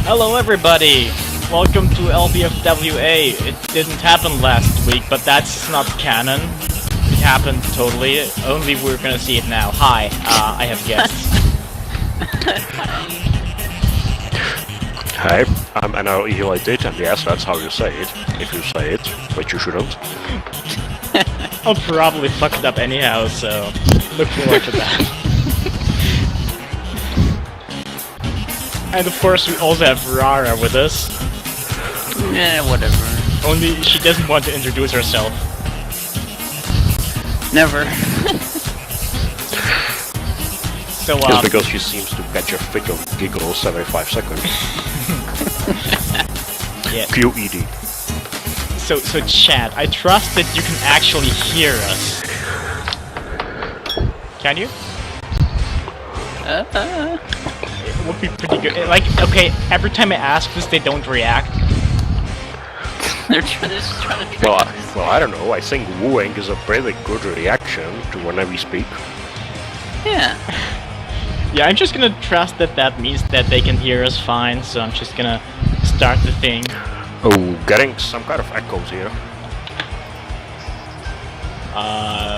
Hello everybody! Welcome to LPFWA. It didn't happen last week, but that's not canon. It happened totally, only we're gonna see it now. Hi, I have guests. Hi, I'm IGgy, and yes, that's how you say it, if you say it, but you shouldn't. I'll probably fuck it up anyhow, so look forward to that. And of course we also have Aurora with us. Yeah, whatever. Only she doesn't want to introduce herself. Never. So, Just because she seems to catch a fit of giggles every 5 seconds. yeah. QED. So chat, I trust that you can actually hear us. Can you? It would be pretty good. Like, okay, every time I ask this, they don't react. They're just trying to trick us. Well, I don't know. I think wooing is a pretty good reaction to whenever we speak. Yeah. Yeah, I'm just gonna trust that that means that they can hear us fine, so I'm just gonna start the thing. Oh, getting some kind of echoes here.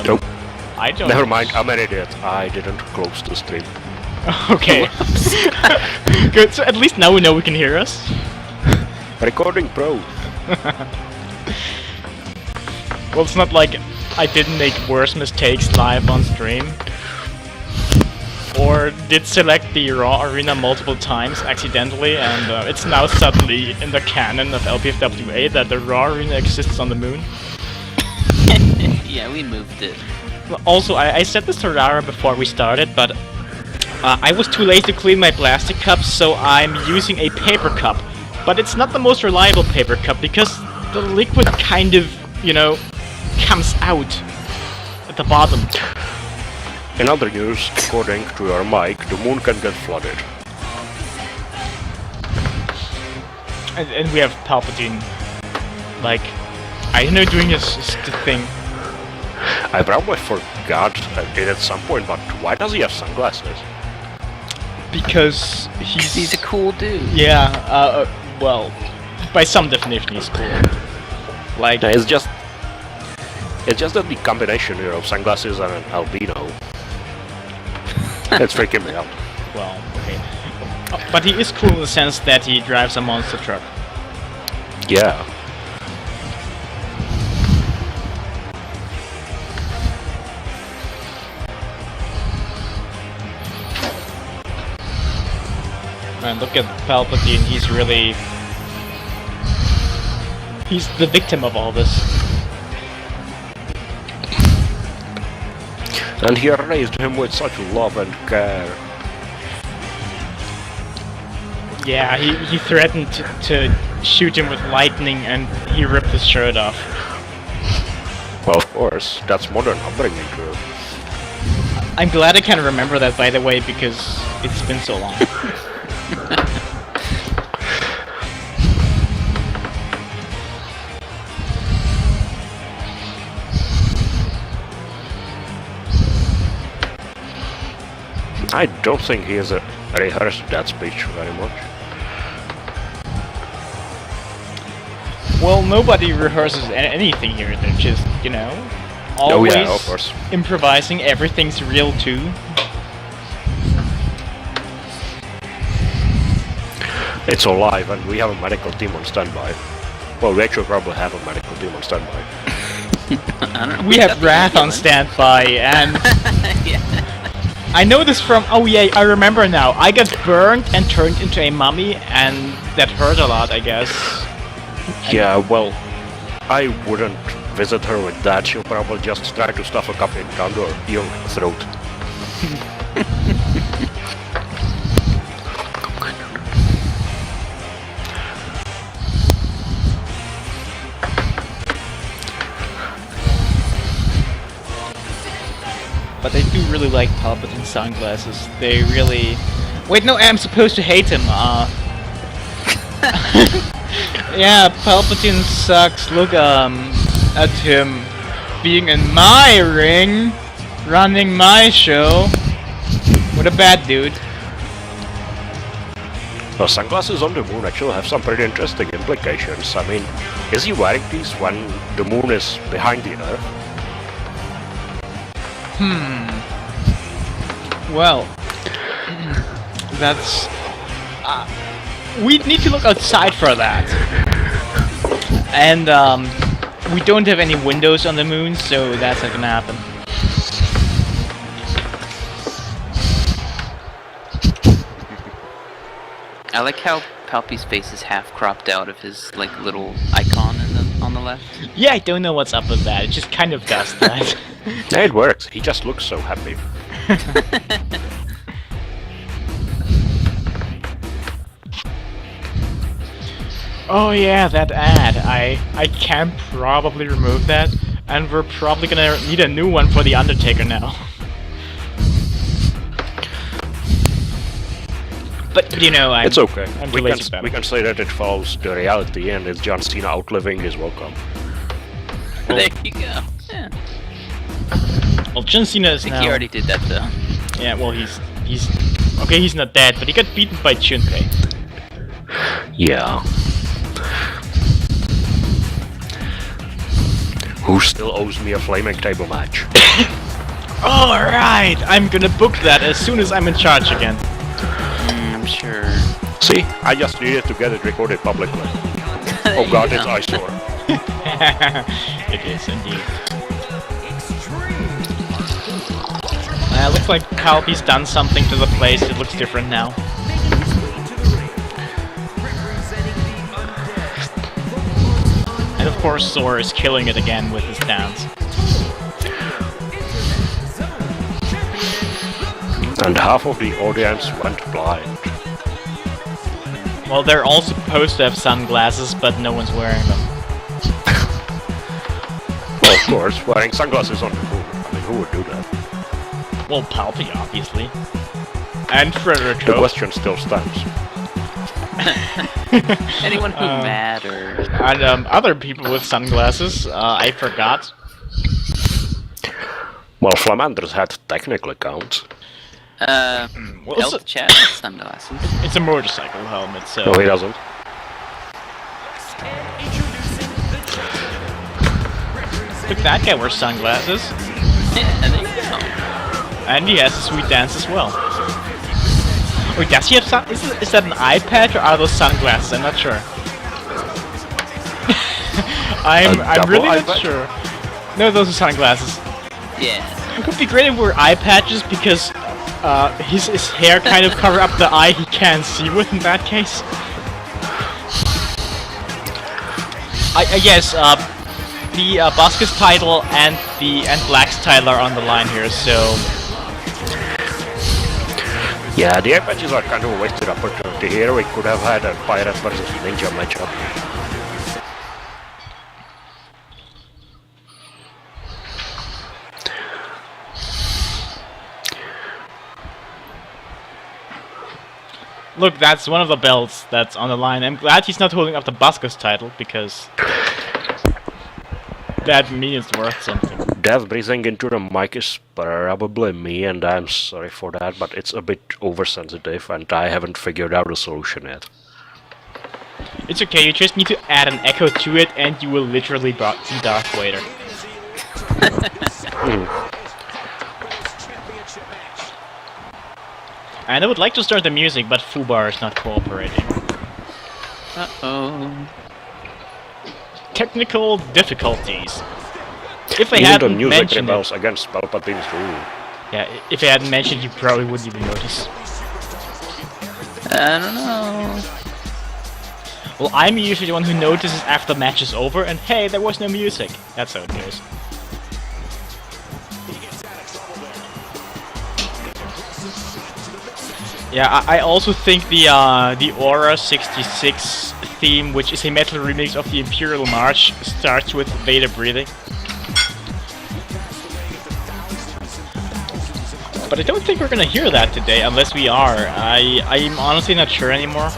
Nope. I don't... Never mind, I'm an idiot. I didn't close the stream. Okay. Good, so at least now we know we can hear us. Recording pro. Well, it's not like I didn't make worse mistakes live on stream. Or did select the raw arena multiple times accidentally, and it's now suddenly in the canon of LPFWA that the raw arena exists on the moon. Yeah, we moved it. Also, I said this to Rara before we started, but I was too lazy to clean my plastic cups, so I'm using a paper cup. But it's not the most reliable paper cup, because the liquid kind of, you know, comes out at the bottom. In other news, according to your mic, the moon can get flooded. And we have Palpatine, like, I don't know, doing his thing. I probably forgot it at some point, but why does he have sunglasses? Because He's a cool dude. Yeah, well, by some definition he's cool. Like... No, it's just that the combination here of sunglasses and an albino. It's freaking me out. Well, okay. But he is cool in the sense that he drives a monster truck. Yeah. Man, look at Palpatine, he's really... He's the victim of all this. And he raised him with such love and care. Yeah, he threatened to shoot him with lightning and he ripped his shirt off. Well, of course, that's modern upbringing too. I'm glad I can remember that, by the way, because it's been so long. I don't think he has rehearsed that speech very much. Well, nobody rehearses anything here, they're just, you know, always oh yeah, of course. Improvising, everything's real too. It's all live and we have a medical team on standby. Well, we actually probably have a medical team on standby. I don't know. We have Wrath on standby, and... Yeah. I know this from... Oh yeah, I remember now. I got burned and turned into a mummy, and that hurt a lot, I guess. Yeah, well, I wouldn't visit her with that. She'll probably just try to stuff a cup down your throat. But I do really like Palpatine sunglasses. They really... Wait, no, I'm supposed to hate him. Yeah, Palpatine sucks. Look, at him being in my ring, running my show. What a bad dude. Well, sunglasses on the moon actually have some pretty interesting implications. I mean, is he wearing these when the moon is behind the Earth? Well, that's... we need to look outside for that. And, we don't have any windows on the moon, so that's not gonna happen. I like how Palpy's face is half cropped out of his like little icon on the left. Yeah, I don't know what's up with that. It just kind of does that. Yeah, it works. He just looks so happy. Oh yeah, that ad. I can probably remove that, and we're probably gonna need a new one for the Undertaker now. But you know, it's okay. I'm We can say that it follows the reality, and it's John Cena outliving his welcome. There you go. Yeah. Well, John Cena is I think now... he already did that though. Yeah, well, he's okay. He's not dead, but he got beaten by Junpei. Yeah. Who still owes me a flaming table match? Alright, I'm gonna book that as soon as I'm in charge again. I'm sure. See, I just needed to get it recorded publicly. Oh god, it's eyesore. It is indeed. Looks like Palpy's done something to the place. It looks different now. And of course, Zore is killing it again with his dance. And half of the audience went blind. Well, they're all supposed to have sunglasses, but no one's wearing them. Well, of course, wearing sunglasses on the moon. I mean, who would do that? Well, Palpy, obviously. And Frederick. The question still stands. Anyone who matters. And other people with sunglasses, I forgot. Well, Flamander's hat technically counts. Elf Chat sunglasses. It's a motorcycle helmet, so... No, he doesn't. Look, that guy wears sunglasses. Yeah, there you go. And he has a sweet dance as well. Wait, does he have sun? Is that an eye patch or are those sunglasses? I'm not sure. I'm really not sure. No, those are sunglasses. Yeah. It would be great if we were eye patches because his hair kind of cover up the eye he can't see with in that case. I guess the Baskus title and Black's title are on the line here, so. Yeah, the eye patches are kind of a wasted opportunity here. We could have had a pirate versus ninja matchup. Look, that's one of the belts that's on the line. I'm glad he's not holding up the Baskus title, because that means it's worth something. Death breathing into the mic is probably me, and I'm sorry for that, but it's a bit oversensitive, and I haven't figured out a solution yet. It's okay, you just need to add an echo to it, and you will literally be Darth Vader. And I would like to start the music, but Fubar is not cooperating. Uh-oh. Technical difficulties. If I Even the hadn't music mentioned rebels it, against Palpatine's rule. yeah, if I hadn't mentioned, you probably wouldn't even notice. I don't know. Well, I'm usually the one who notices after the match is over, and hey, there was no music. That's how it goes. Yeah, I also think the oRa 66 theme, which is a metal remix of the Imperial March, starts with Vader breathing. But I don't think we're gonna hear that today, unless we are. I'm honestly not sure anymore.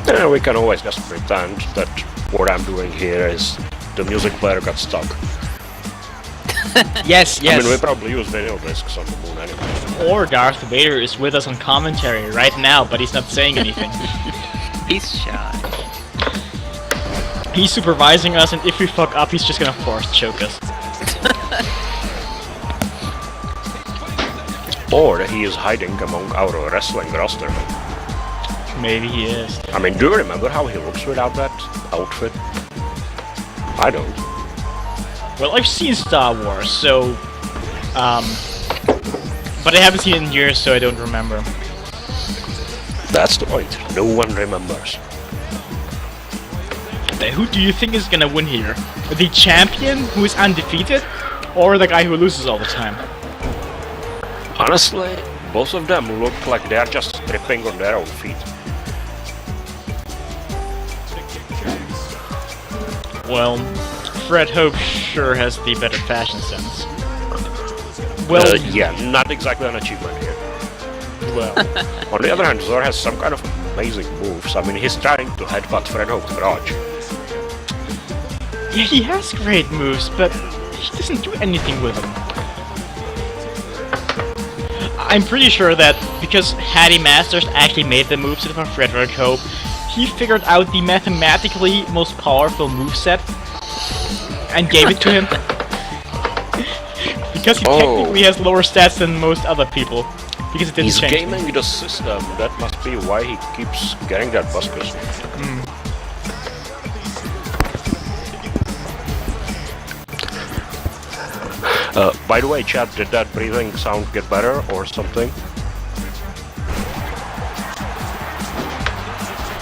Yeah, we can always just pretend that what I'm doing here is the music player got stuck. Yes, I mean, we yes. probably use video discs on the moon anyway. Or Darth Vader is with us on commentary right now, but he's not saying anything. He's shy. He's supervising us, and if we fuck up, he's just gonna force choke us. Or he is hiding among our wrestling roster. Maybe he is. I mean, do you remember how he looks without that outfit? I don't. Well, I've seen Star Wars, so... but I haven't seen it in years, so I don't remember. That's the point. No one remembers. Who do you think is gonna win here? The champion, who is undefeated? Or the guy who loses all the time? Honestly, both of them look like they are just tripping on their own feet. Well, Fred Hope sure has the better fashion sense. Well, Yeah, not exactly an achievement here. well, On the other hand, Zore has some kind of amazing moves. I mean, he's trying to headbutt Fred Hope's garage. yeah, he has great moves, but he doesn't do anything with them. I'm pretty sure that because Hattie Masters actually made the moveset for Frederick Hope, he figured out the mathematically most powerful moveset and gave it to him. Because he technically has lower stats than most other people. Because it didn't He's change. gaming the system. That must be why he keeps getting that buskers. By the way, chat, did that breathing sound get better or something?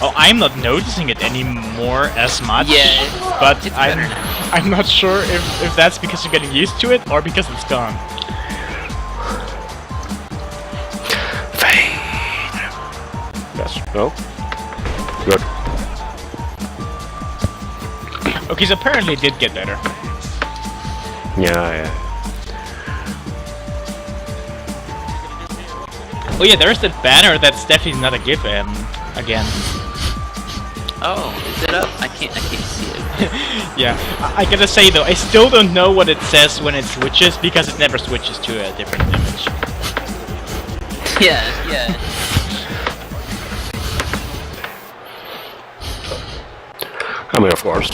Oh, I'm not noticing it anymore as much. Yeah, but it's better now. I'm not sure if that's because you're getting used to it or because it's gone. Yes. No? Good. Okay, so apparently it did get better. Yeah. Oh yeah, there's that banner that's definitely not a GIF again. Oh, is it up? I can't see it. Yeah, I gotta say though, I still don't know what it says when it switches because it never switches to a different image. Yeah. I mean, of course,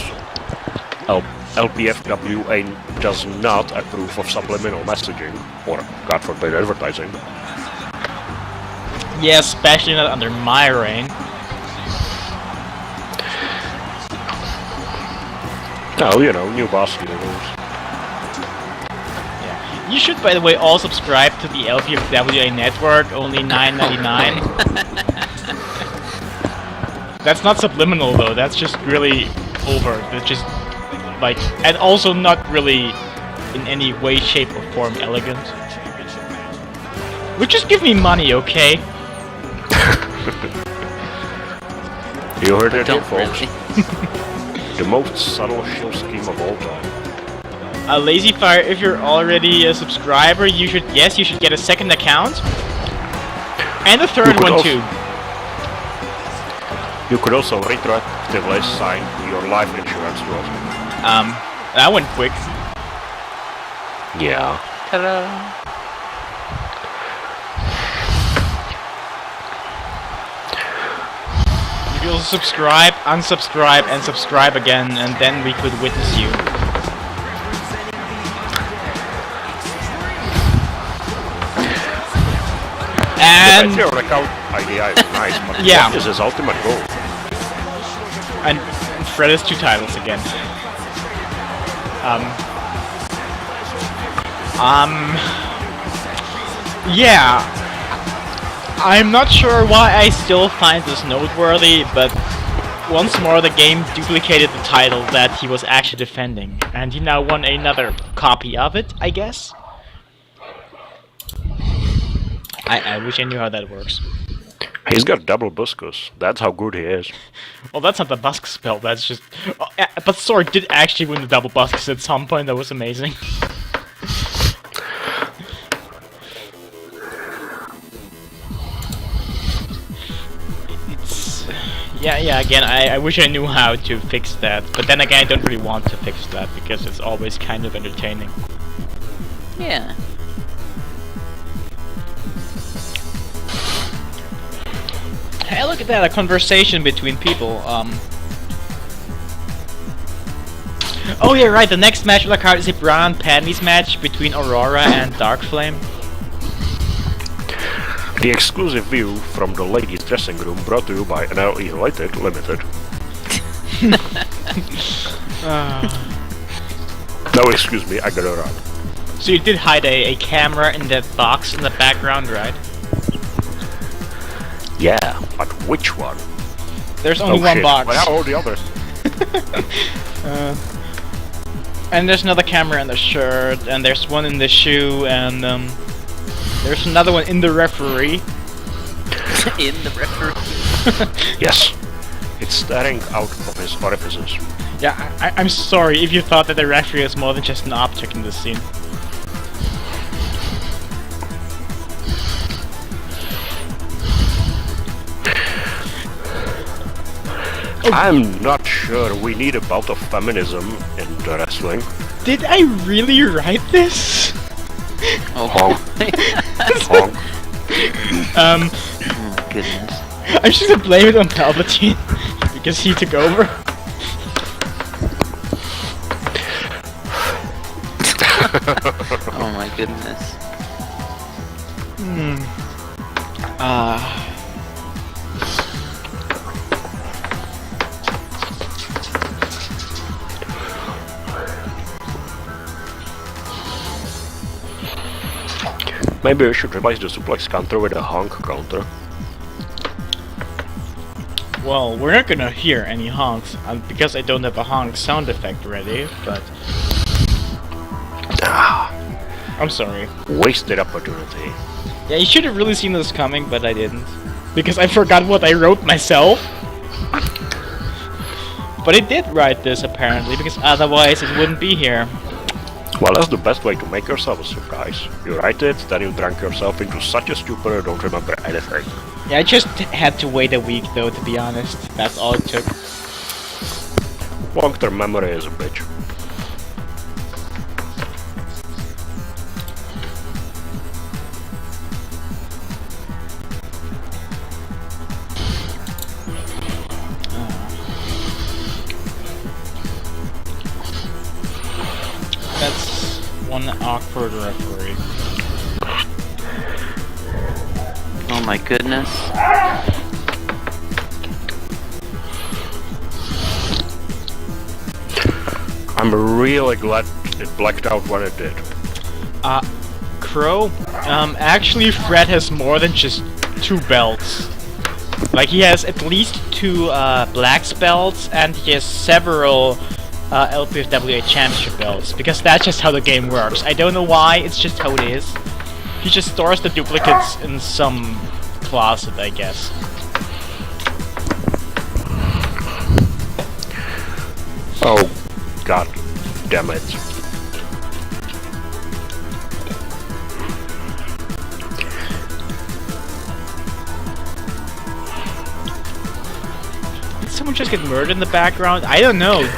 LPFWA does not approve of subliminal messaging, or, God forbid, advertising. Yeah, especially not under my reign. Oh, you know, new boss rules. Yeah. You should, by the way, all subscribe to the LPFWA network, only $9.99. That's not subliminal though, that's just really overt. That's just like, and also not really in any way, shape or form elegant. Would just give me money, okay? You heard it here, Don't folks. really. The most subtle shill scheme of all time. Lazy Fire, if you're already a subscriber, you should get a second account. And a third one too. You could also retroactively sign your life insurance to us. That went quick. Yeah. Ta-da! If you'll subscribe, unsubscribe, and subscribe again, and then we could witness you. And Your account idea is nice, but Yeah. what is his ultimate goal? and Fred has 2 titles again. Yeah. I'm not sure why I still find this noteworthy, but once more the game duplicated the title that he was actually defending, and he now won another copy of it, I guess? I wish I knew how that works. He's got double buskus. That's how good he is. Well, that's not the busk spell, that's just... Oh, but Zore did actually win the double busks at some point, that was amazing. Yeah, again, I wish I knew how to fix that, but then again, I don't really want to fix that, because it's always kind of entertaining. Yeah. Hey, look at that, a conversation between people. Oh yeah, right, the next match on the card is a Brown Panties match between Aurora and Darkflame. The exclusive view from the ladies' dressing room brought to you by NL United Limited. No, excuse me, I got it right. So you did hide a camera in that box in the background, right? Yeah, but which one? There's only one shit. box. Where are all the others? And there's another camera in the shirt, and there's one in the shoe, and there's another one in the referee. In the referee? Yes. It's staring out of his orifices. Yeah, I'm sorry if you thought that the referee is more than just an object in this scene. I'm not sure we need a bout of feminism in the wrestling. Did I really write this? Oh, Honk. Honk. oh my goodness. I'm just gonna blame it on Palpatine because he took over. Oh my goodness. Maybe we should replace the suplex counter with a honk counter. Well, we're not gonna hear any honks because I don't have a honk sound effect ready, but... I'm sorry. Wasted opportunity. Yeah, you should have really seen this coming, but I didn't. Because I forgot what I wrote myself. But I did write this, apparently, because otherwise it wouldn't be here. Well, that's the best way to make yourself a surprise. You write it, then you drank yourself into such a stupor you don't remember anything. Yeah, I just had to wait a week, though, to be honest. That's all it took. Long-term memory is a bitch. That's one awkward referee. Oh my goodness. I'm really glad it blacked out when it did. Crow? Actually Fred has more than just 2 belts. Like, he has at least 2 black belts, and he has several LPFWA championship belts, because that's just how the game works. I don't know why, it's just how it is. He just stores the duplicates in some closet, I guess. Oh, god damn it. Did someone just get murdered in the background? I don't know.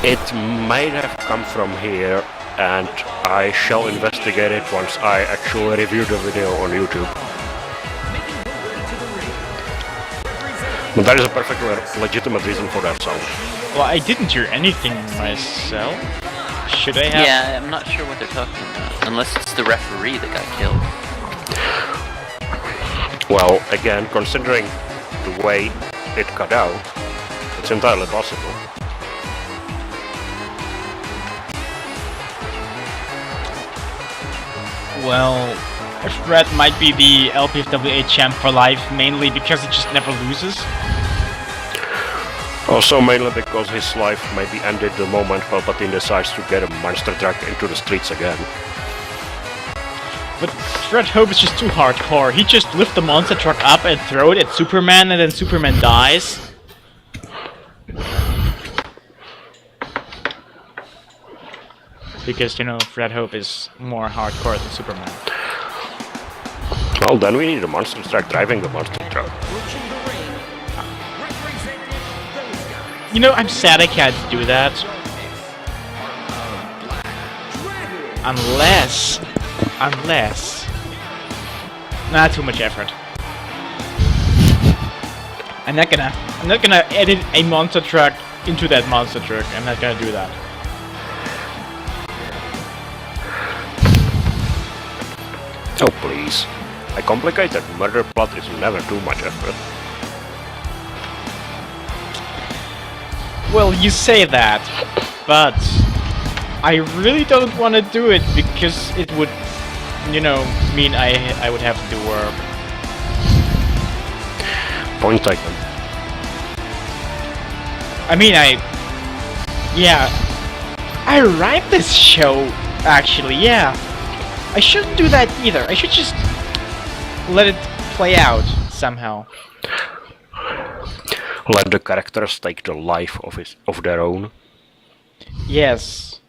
It might have come from here, and I shall investigate it once I actually review the video on YouTube. But that is a perfectly legitimate reason for that sound. Well, I didn't hear anything myself. Should I have? Yeah, I'm not sure what they're talking about. Unless it's the referee that got killed. Well, again, considering the way it cut out, it's entirely possible. Well, Fred might be the LPFWA champ for life, mainly because he just never loses. Also mainly because his life may be ended the moment Palpatine decides to get a monster truck into the streets again. But Fred Hope is just too hardcore. He just lift the monster truck up and throw it at Superman, and then Superman dies. Because, you know, Fred Hope is more hardcore than Superman. Well, then we need a monster truck driving the monster truck. You know, I'm sad I can't do that. Unless... Not too much effort. I'm not gonna edit a monster truck into that monster truck. I'm not gonna do that. Oh please. A complicated murder plot is never too much effort. Well, you say that, but I really don't want to do it because it would, you know, mean I would have to do work. Point taken. I mean, yeah, I write this show, actually, yeah. I shouldn't do that either. I should just let it play out somehow. Let the characters take the life of their own. Yes,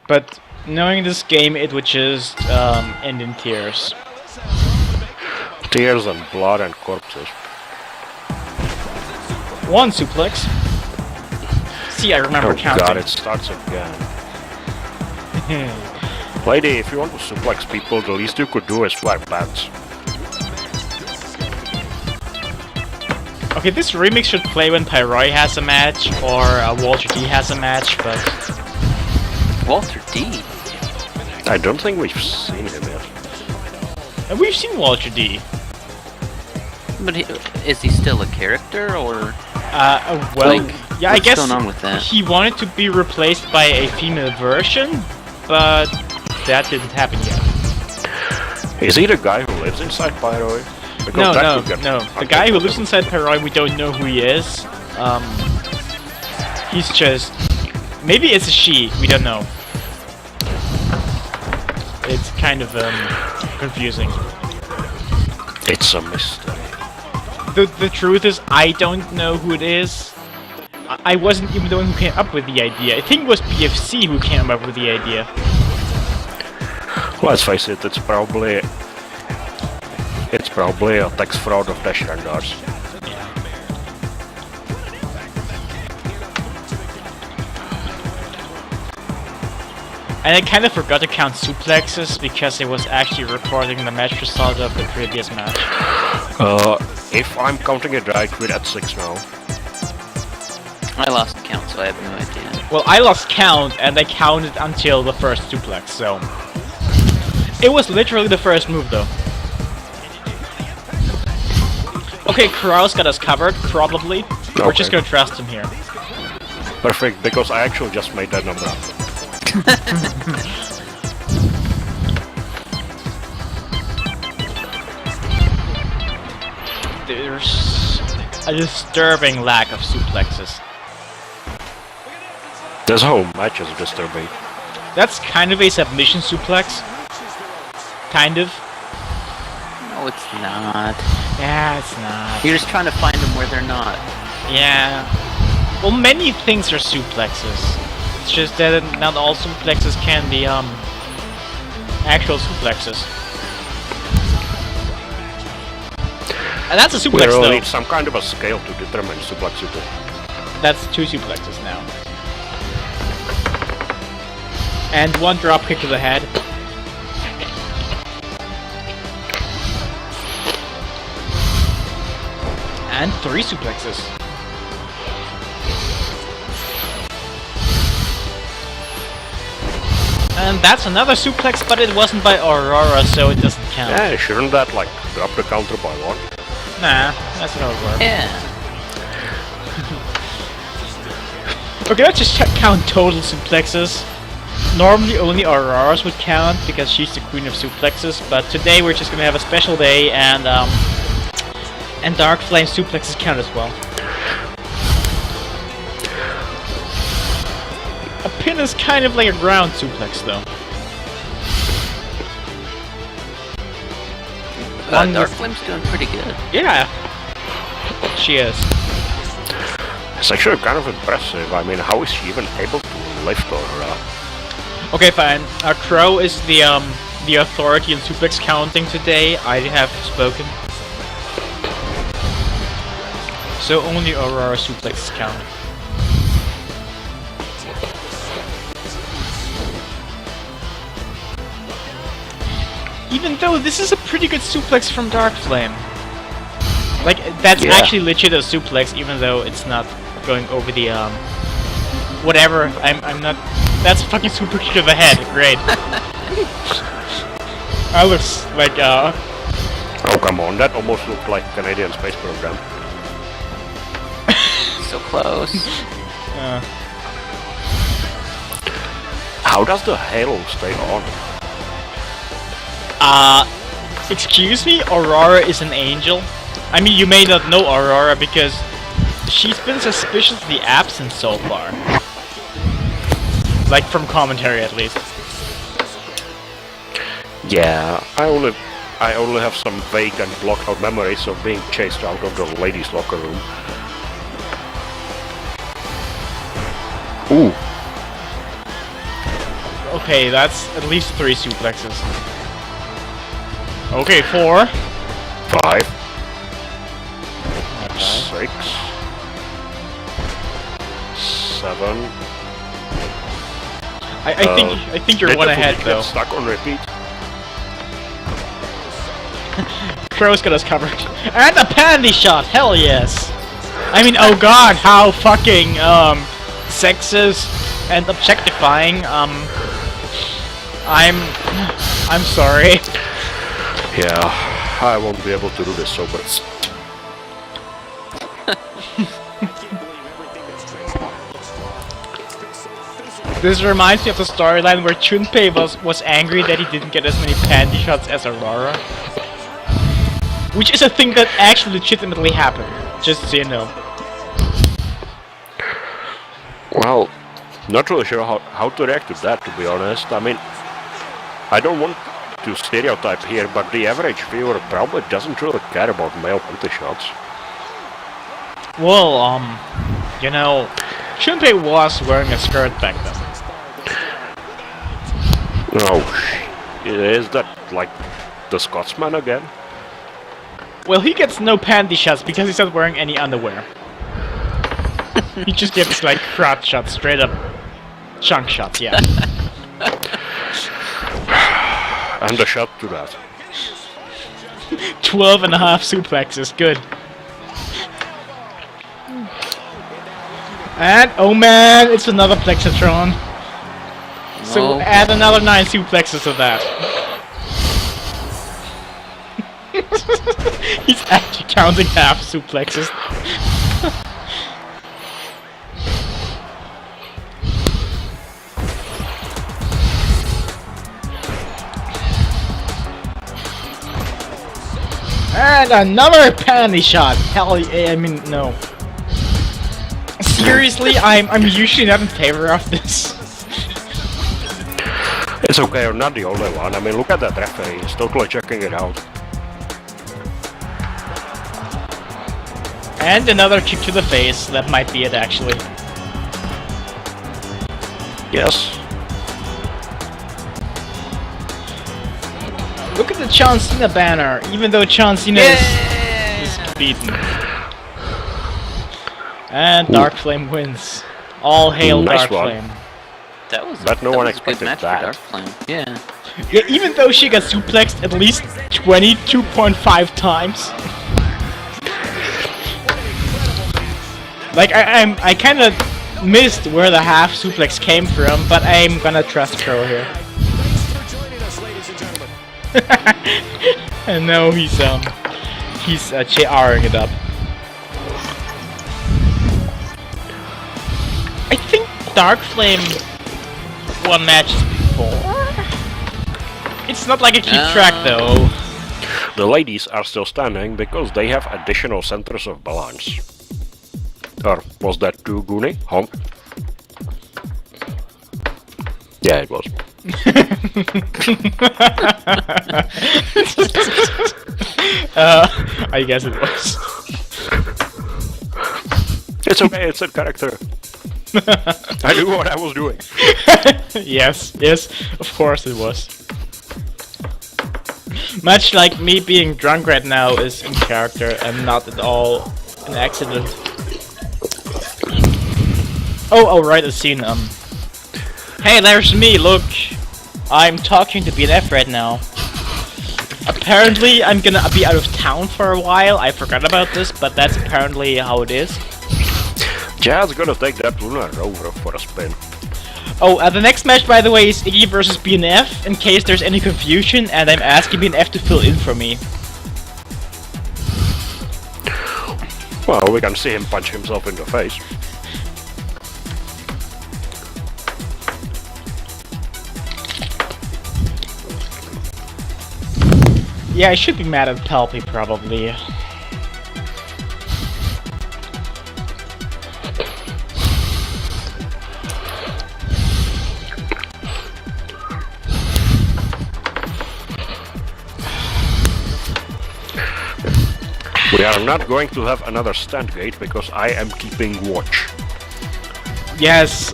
but knowing this game, it would just end in tears. Tears and blood and corpses. One suplex. See, I remember counting. Oh god, it starts again. Lady, if you want to suplex people, the least you could do is wear pants. Okay, this remix should play when Pyroi has a match, or Walter D has a match, but... Walter D? I don't think we've seen him yet. And we've seen Walter D. But is he still a character, or...? Well, like, yeah, I guess going on with that? He wanted to be replaced by a female version, but that didn't happen yet. Is he the guy who lives inside Pyroi? No. The guy who lives inside Pyroi, we don't know who he is. He's just... Maybe it's a she, we don't know. It's kind of, confusing. It's a mystery. The truth is, I don't know who it is. I wasn't even the one who came up with the idea. I think it was PFC who came up with the idea. Let's face it, it's probably a tax fraud of Dash Rendars. And I kind of forgot to count suplexes because it was actually recording the match result of the previous match. If I'm counting it right, we're at 6 now. I lost count, so I have no idea. Well, I lost count, and I counted until the first suplex, so... It was literally the first move, though. Okay, Krau's got us covered, probably. Okay. We're just gonna trust him here. Perfect, because I actually just made that number up. There's a disturbing lack of suplexes. This whole match is disturbing. That's kind of a submission suplex. Kind of. No, it's not. Yeah, it's not. You're just trying to find them where they're not. Yeah. Well, many things are suplexes. It's just that not all suplexes can be, actual suplexes. And that's a suplex, We though. need some kind of a scale to determine suplexity. That's 2 suplexes now. And 1 drop kick to the head. And 3 suplexes. And that's another suplex, but it wasn't by Aurora, so it doesn't count. Yeah, shouldn't that, like, drop the counter by 1? Nah, that's not how it works. Yeah. Okay, let's just count total suplexes. Normally only Aurora's would count, because she's the queen of suplexes, but today we're just gonna have a special day, and Darkflame suplexes count as well. A pin is kind of like a ground suplex, though. Darkflame's doing pretty good. Yeah, she is. It's actually kind of impressive. I mean, how is she even able to lift Aurora? Okay, fine. Crow is the authority in suplex counting today. I have spoken. So only Aurora suplex count. Even though this is a pretty good suplex from Darkflame. Like, that's Yeah. actually legit a suplex, even though it's not going over the, whatever, I'm not... That's a fucking super kick to the head, great. I was, like, Oh, come on, that almost looked like Canadian space program. So close. How does the halo stay on? Excuse me? Aurora is an angel? I mean, you may not know Aurora because she's been suspiciously absent so far. Like, from commentary at least. Yeah, I only have some vague and blocked out memories of being chased out of the ladies' locker room. Ooh. Okay, that's at least 3 suplexes. Okay, 4. 5. 6. 7. I think you're one ahead Get though. stuck on repeat. Crow's got us covered. And a panty shot, hell yes! I mean, oh god, how fucking, sexist and objectifying, I'm sorry. Yeah, I won't be able to do this sober. This reminds me of the storyline where Junpei was angry that he didn't get as many panty shots as Aurora. Which is a thing that actually legitimately happened, just so you know. Well, not really sure how to react to that, to be honest. I mean, I don't want to stereotype here, but the average viewer probably doesn't really care about male panty shots. Well, you know, Junpei was wearing a skirt back then. Oh, is that like the Scotsman again? Well, he gets no panty shots because he's not wearing any underwear. He just gets like crotch shots, straight up chunk shots, yeah. And a shot to that. 12.5 suplexes, good. And, oh man, it's another Plexatron. So add another 9 suplexes to that. He's actually counting half suplexes. And another panty shot! Hell yeah, I mean, no. Seriously, I'm usually not in favor of this. It's okay, you're not the only one. I mean, look at that referee, he's totally checking it out. And another kick to the face, that might be it actually. Yes. Look at the John Cena banner, even though John Cena is beaten. And Darkflame wins. All hail Nice Darkflame. That was But no that one was a good expected match that. for Darkflame. Yeah. Yeah, even though she got suplexed at least 22.5 times. Like, I kind of missed where the half suplex came from, but I'm gonna trust Crow here. And now he's JRing it up. I think Darkflame won matches before. It's not like a keep track though. The ladies are still standing because they have additional centers of balance. Or was that too goony? Honk? Yeah, it was. I guess it was. It's okay, it's a character. I knew what I was doing. Yes, of course it was. Much like me being drunk right now is in character and not at all an accident. Oh, I'll write a scene, Hey, there's me, look! I'm talking to BNF right now. Apparently, I'm gonna be out of town for a while. I forgot about this, but that's apparently how it is. Jazz gonna take that Lunar Rover for a spin. Oh, the next match, by the way, is IGgy versus BNF, in case there's any confusion, and I'm asking BNF to fill in for me. Well, we can see him punch himself in the face. Yeah, I should be mad at Palpy, probably. We are not going to have another stand gate because I am keeping watch. Yes,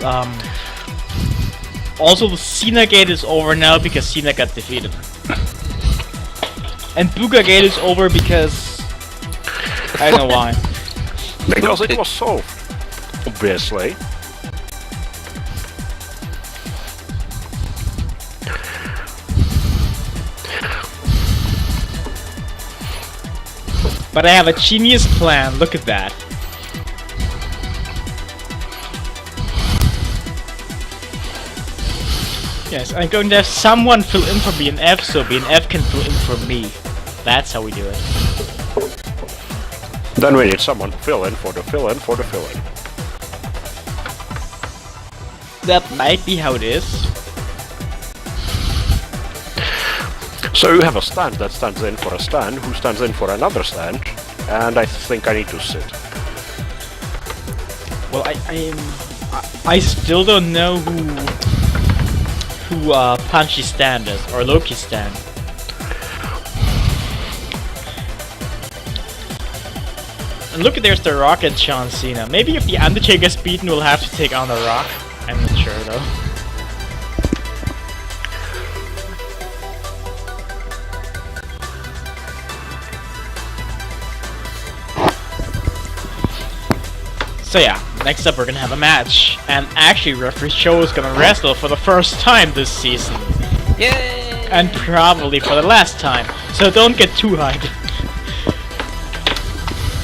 also the Cena gate is over now because Cena got defeated. And Buga gate is over because... I don't know why. Because it was solved, obviously. But I have a genius plan, look at that. Yes, I'm going to have someone fill in for BNF so BNF can fill in for me. That's how we do it. Then we need someone to fill in for the fill in for the fill in. That might be how it is. So you have a stand that stands in for a stand, who stands in for another stand, and I think I need to sit. Well, I still don't know who Punchy's stand is, or Loki's stand. And look, there's The Rock and John Cena. Maybe if the Undertaker's beaten, we'll have to take on The Rock. I'm not sure though. So yeah, next up we're gonna have a match, and actually referee Show is gonna wrestle for the first time this season. Yay! And probably for the last time, so don't get too hyped.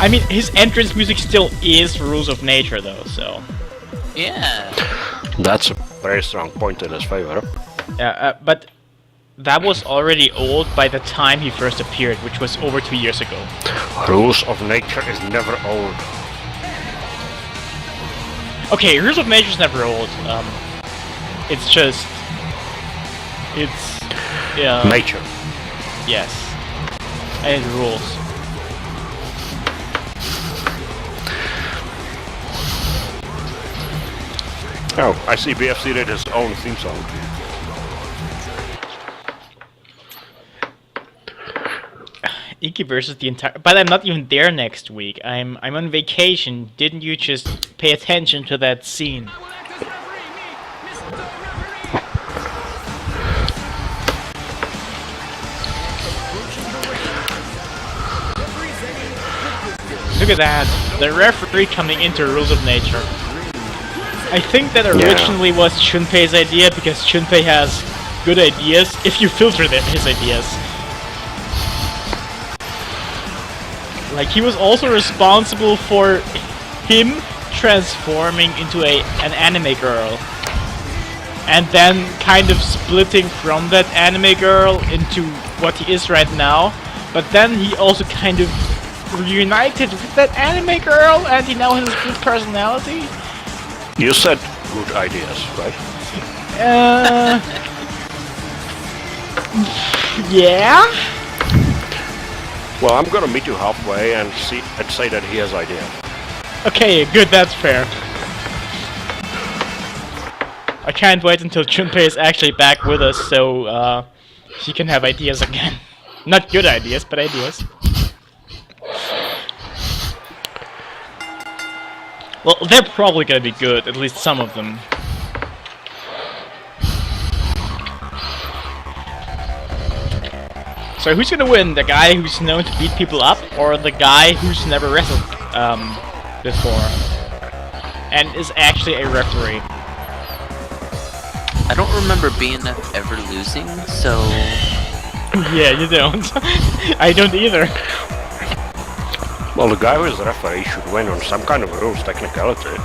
I mean, his entrance music still is Rules of Nature though, so... Yeah. That's a very strong point in his favor. Yeah, but that was already old by the time he first appeared, which was over 2 years ago. Rules of Nature is never old. Okay, Rules of Nature is never old. It's just... It's... Yeah... Nature. Yes. And it rules. Oh, I see BFC did his own theme song. IGgy versus the entire... But I'm not even there next week. I'm on vacation. Didn't you just pay attention to that scene? Look at that. The referee coming into Rules of Nature. I think that originally was Junpei's idea because Junpei has good ideas if you filter his ideas. Like, he was also responsible for him transforming into an anime girl. And then kind of splitting from that anime girl into what he is right now. But then he also kind of reunited with that anime girl and he now has a good personality. You said good ideas, right? Yeah? Well, I'm gonna meet you halfway and say that he has ideas. Okay, good, that's fair. I can't wait until Junpei is actually back with us so he can have ideas again. Not good ideas, but ideas. Well, they're probably gonna be good, at least some of them. So who's gonna win? The guy who's known to beat people up, or the guy who's never wrestled before? And is actually a referee? I don't remember BNF ever losing, so... Yeah, you don't. I don't either. Well, the guy who is the referee should win on some kind of rules technicality.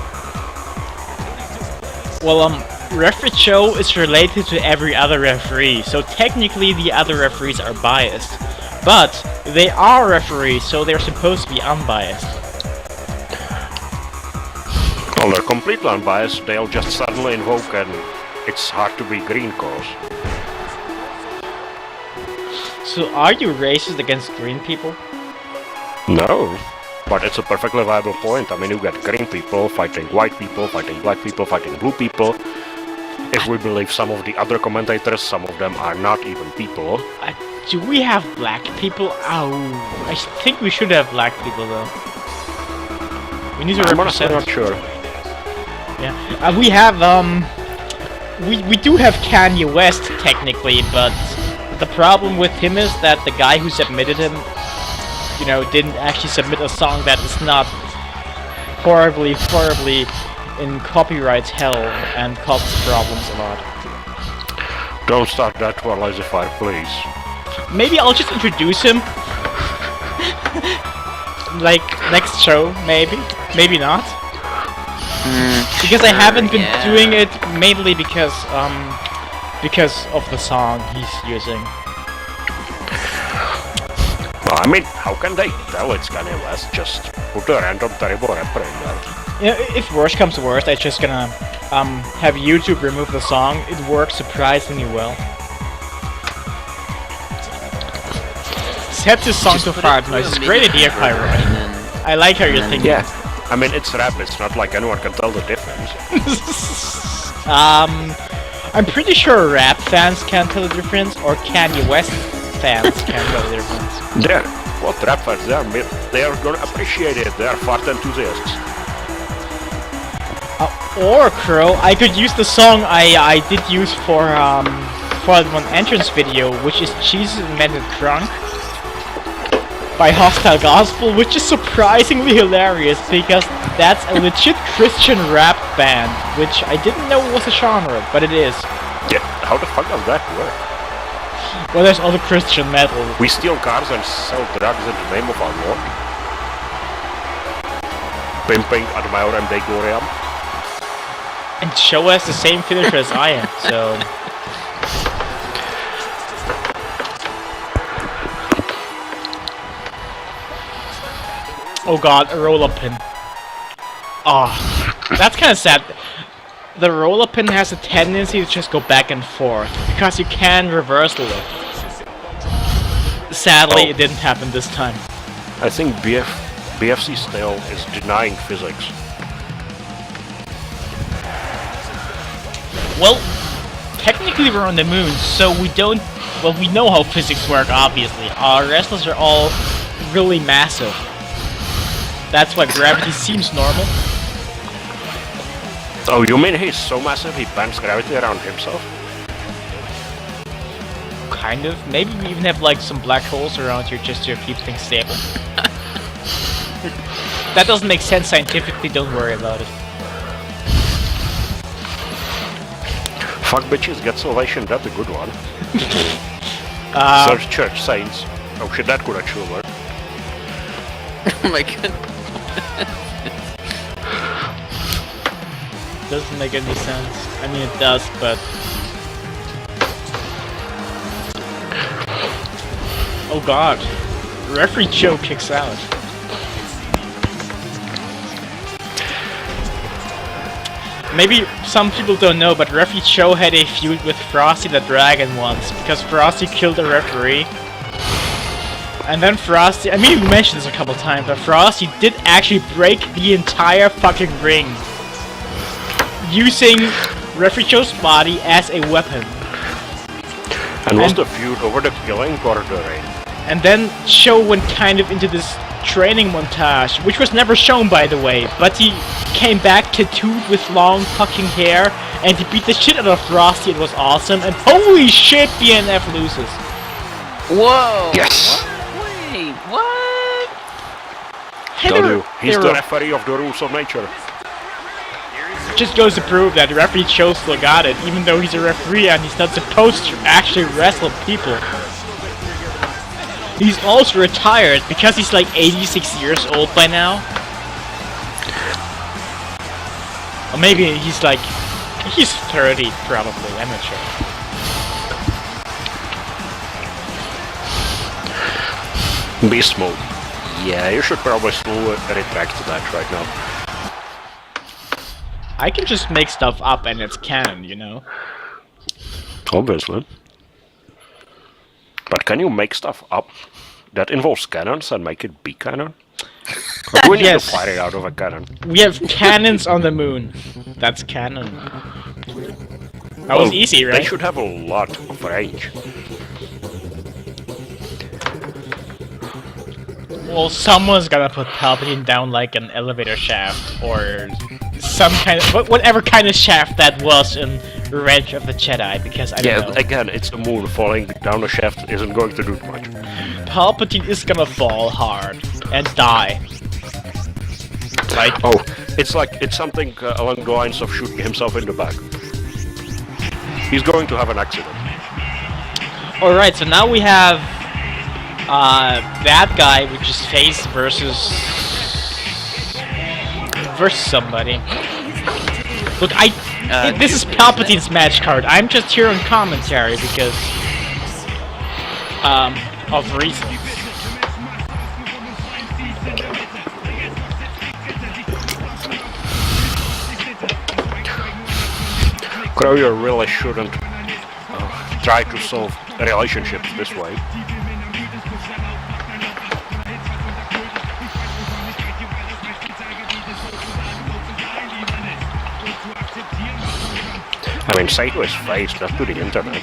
Well, referee show is related to every other referee, so technically the other referees are biased. But they are referees, so they're supposed to be unbiased. Well, they're completely unbiased, they'll just suddenly invoke and it's hard to be green cause. So are you racist against green people? No, but it's a perfectly viable point. I mean, you get green people fighting white people, fighting black people, fighting blue people. If we believe some of the other commentators, some of them are not even people. Do we have black people? Oh, I think we should have black people though. We need to I'm honestly represent. not sure. Yeah, we have we do have Kanye West technically, but the problem with him is that the guy who submitted him, you know, didn't actually submit a song that is not horribly in copyright hell and causes problems a lot. Don't start that for lazy fire, please. Maybe I'll just introduce him. Like next show, maybe not. Because I haven't been doing it mainly because of the song he's using. Well, I mean, how can they tell it's Kanye West? Just put a random terrible rapper in there. Yeah, if worst comes to worst, I'm just gonna have YouTube remove the song. It works surprisingly well. Set this song to fart noise. It's a great idea, Pyro. I like how you're thinking. Yeah, I mean, it's rap, it's not like anyone can tell the difference. I'm pretty sure rap fans can tell the difference, or Kanye West fans can tell the difference. They're, what rap fans, they are gonna appreciate it, they are fart enthusiasts. Or Crow, I could use the song I did use for one entrance video, which is Jesus Invented Drunk by Hostile Gospel, which is surprisingly hilarious because that's a legit Christian rap band, which I didn't know was a genre, but it is. Yeah, how the fuck does that work? Well, there's also Christian metal. We steal cars and sell drugs in the name of our Lord. Pimping ad majorem Dei gloriam. And Show has the same finisher as I am, so... Oh god, a roll-up pin. Ah, that's kind of sad. The roll-up pin has a tendency to just go back and forth, because you can reversal it. Sadly, it didn't happen this time. I think BFC still is denying physics. Well, technically we're on the moon, so we don't... Well, we know how physics work, obviously. Our wrestlers are all really massive. That's why gravity seems normal. Oh, you mean he's so massive he bends gravity around himself? Kind of. Maybe we even have like some black holes around here just to keep things stable. That doesn't make sense scientifically, don't worry about it. Fuck bitches, get salvation, that's a good one. Search church saints. Oh shit, that could actually work. Oh my god. Doesn't make any sense. I mean, it does, but... Oh god. Referee Joe kicks out. Maybe some people don't know, but Referee Joe had a feud with Frosty the Dragon once, because Frosty killed a referee. And then Frosty, I mean, we mentioned this a couple times, but Frosty did actually break the entire fucking ring, using Referee Joe's body as a weapon. And was the feud over the killing or the rain? And then Joe went kind of into this training montage, which was never shown by the way, but he came back tattooed with long fucking hair, and he beat the shit out of Frosty. It was awesome, and holy shit, BNF loses. Whoa! Yes! Wait, what? Told you, he's the referee of the rules of nature. Just goes to prove that Referee Joe still got it, even though he's a referee and he's not supposed to actually wrestle people. He's also retired because he's like 86 years old by now. Or maybe he's like... He's 30 probably, I'm not sure. Beast mode. Yeah, you should probably still retract that right now. I can just make stuff up and it's canon, you know? Obviously. But can you make stuff up that involves cannons and make it be canon? Or do we need to Yes. fire it out of a cannon? We have cannons on the moon. That's canon. That was easy, right? They should have a lot of range. Well, someone's gonna put Palpatine down like an elevator shaft, or some kind of... whatever kind of shaft that was in Revenge of the Jedi, because I don't know. Again, it's the moon. Falling down the shaft isn't going to do much. Palpatine is gonna fall hard and die. Like... Oh, it's something along the lines of shooting himself in the back. He's going to have an accident. Alright, so now we have... that guy, which is face versus somebody. Look, this is Palpatine's match card. I'm just here on commentary because of reasons. Crow really shouldn't try to solve relationships this way. I mean, say to his face, not to the internet.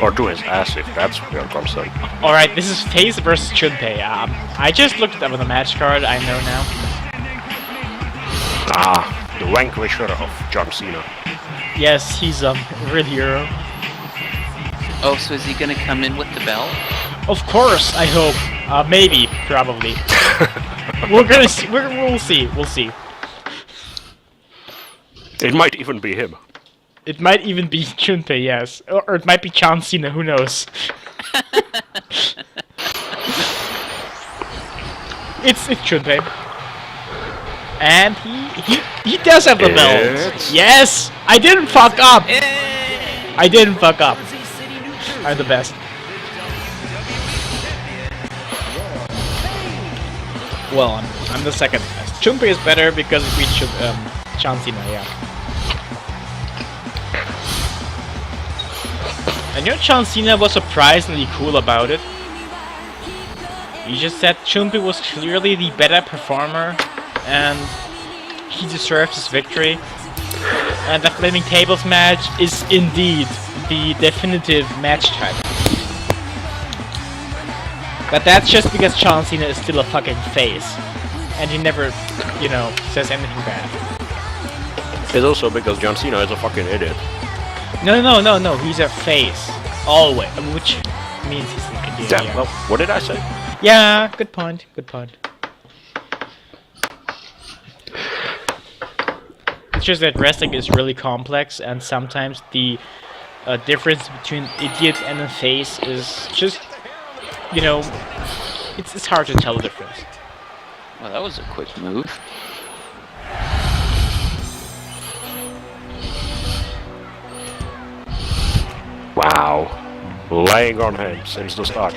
Or to his ass, if that's your concern. Alright, this is face versus Junpei. I just looked it up on the match card, I know now. Ah, the vanquisher of John Cena. Yes, he's a real hero. Oh, so is he gonna come in with the belt? Of course, I hope. Maybe, probably. We'll see. We'll see. It might even be him. It might even be Junpei, yes. Or it might be John Cena, who knows? It's Junpei. And he does have the belt. Yes! I didn't fuck up! I didn't fuck up. I'm the best. Well, I'm the second best. Junpei is better because we should John Cena, yeah. And you know, John Cena was surprisingly cool about it. He just said Junpei was clearly the better performer and he deserves his victory. And the Flaming Tables match is indeed the definitive match type. But that's just because John Cena is still a fucking face. And he never, you know, says anything bad. It's also because John Cena is a fucking idiot. No, he's a face. Always. Which means he's an idiot. Yeah, Yeah. well, what did I say? Yeah, good point. It's just that wrestling is really complex, and sometimes the difference between idiot and a face is just, you know, it's hard to tell the difference. Well, that was a quick move. Wow. Laying on him since the start.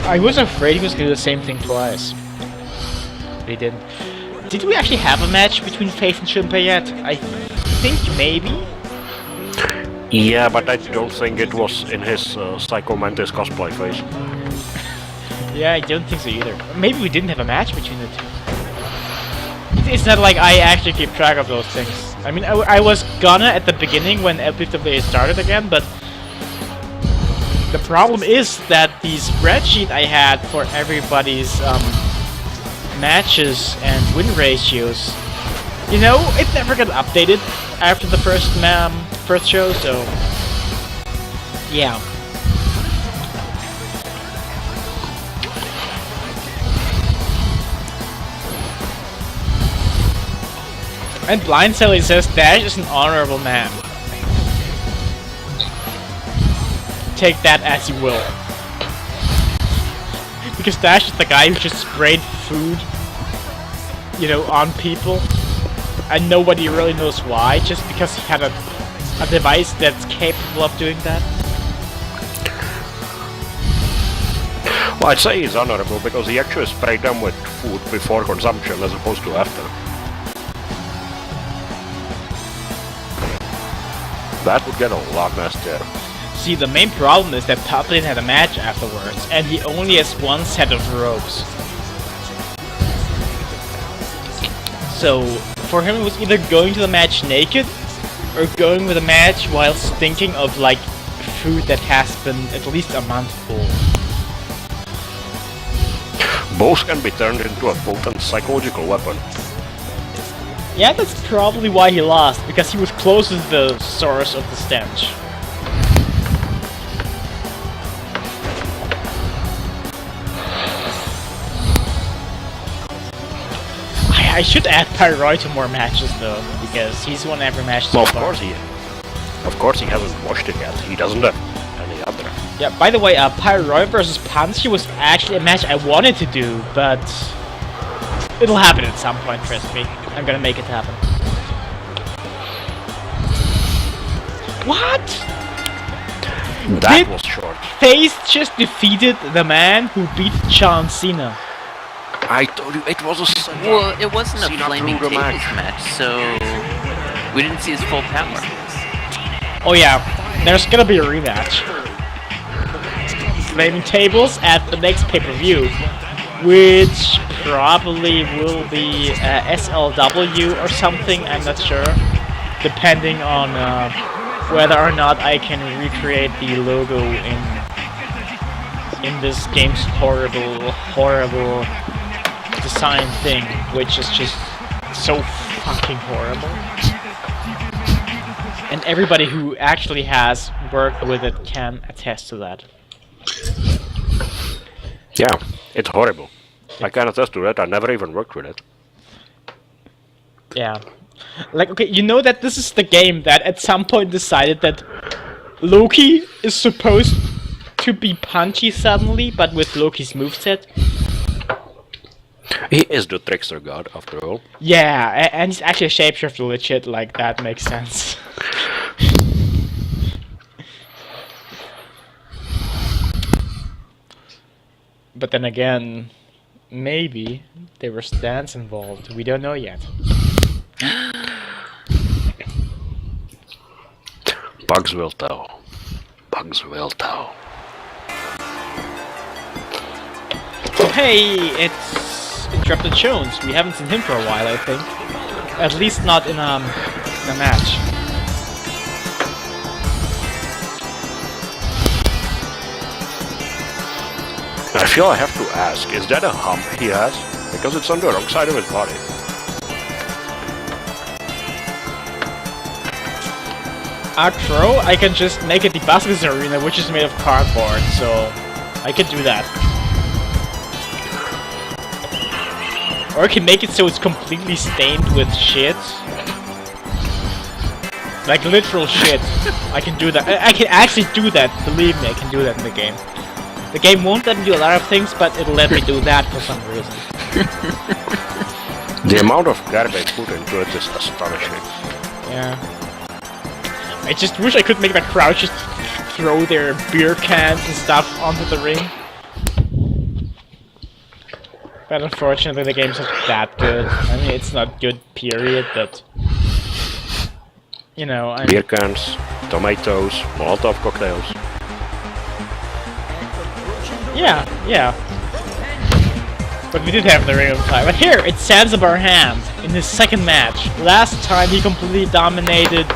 I was afraid he was gonna do the same thing twice. But he didn't. Did we actually have a match between Faith and Junpei yet? I think maybe? Yeah, but I don't think it was in his Psycho Mantis cosplay phase. Yeah, I don't think so either. Maybe we didn't have a match between the two. It's not like I actually keep track of those things. I mean, I was gonna at the beginning when LPFWA started again, but the problem is that the spreadsheet I had for everybody's matches and win ratios, you know, it never got updated after the first show, so yeah. And Blind Sally says Dash is an honorable man. take that as you will. Because Dash is the guy who just sprayed food, you know, on people, and nobody really knows why, just because he had a device that's capable of doing that. Well, I'd say he's honorable because he actually sprayed them with food before consumption as opposed to after. That would get a lot nastier. See, the main problem is that Palpatine had a match afterwards, and he only has one set of robes. So, for him it was either going to the match naked, or going with a match while stinking of, like, food that has been at least a month old. Both can be turned into a potent psychological weapon. Yeah, that's probably why he lost, because he was closest to the source of the stench. I should add Pyroid to more matches though, because he's won every match so far. Of course he hasn't watched it yet. He doesn't have any other. Yeah, by the way, Pyroid versus Punchy was actually a match I wanted to do, but it'll happen at some point, trust me. I'm gonna make it happen. What? That was short. FaZe just defeated the man who beat John Cena. I told you it was a Well, it wasn't a flaming tables match, so we didn't see his full power. Oh yeah, there's gonna be a rematch. Flaming tables at the next pay-per-view, which probably will be SLW or something, I'm not sure. Depending on whether or not I can recreate the logo in this game's horrible design thing, which is just so fucking horrible. And everybody who actually has worked with it can attest to that. Yeah, it's horrible. I can attest to that. I never even worked with it. Yeah. Like, okay, you know that this is the game that at some point decided that Loki is supposed to be Punchy suddenly, but with Loki's moveset. He is the trickster god, after all. Yeah, and he's actually a shapeshifter legit, like, that makes sense. But then again, maybe there were stands involved, we don't know yet. Bugs will tell. Bugs will tell. Hey, it's Interrupted Jones. We haven't seen him for a while, I think. At least not in a match. I feel I have to ask, is that a hump he has? Because it's on the wrong side of his body. Outro, I can just make it the Baskets Arena, which is made of cardboard, so I can do that. Or I can make it so it's completely stained with shit. Like literal shit. I can do that. I can actually do that, believe me, I can do that in the game. The game won't let me do a lot of things, but it'll let me do that for some reason. The amount of garbage put into it is astonishing. Yeah. I just wish I could make the crowd just throw their beer cans and stuff onto the ring. But unfortunately the game's not that good. I mean, it's not good, period, but... You know, I... Beer cans, tomatoes, Molotov cocktails. Yeah. But we did have the Ring of Fire. But here, it's Zanzibar Ham in his second match. Last time he completely dominated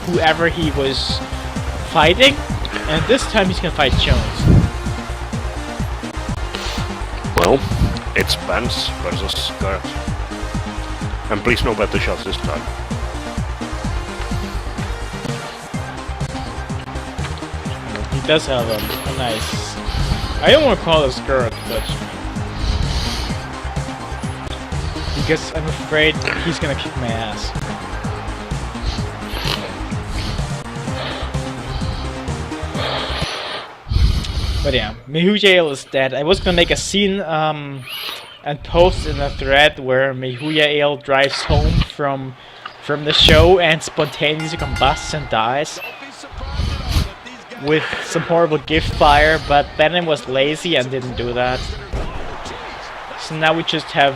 whoever he was fighting, and this time he's gonna fight Jones. Well, it's pants versus skirt. And please no better shots this time. He does have a nice... I don't want to call it a skirt, but... Because I'm afraid he's gonna kick my ass. But yeah, Mihuya is dead. I was gonna make a scene and post in a thread where Mihuya drives home from the show and spontaneously combusts and dies with some horrible gift fire, but then I was lazy and didn't do that. So now we just have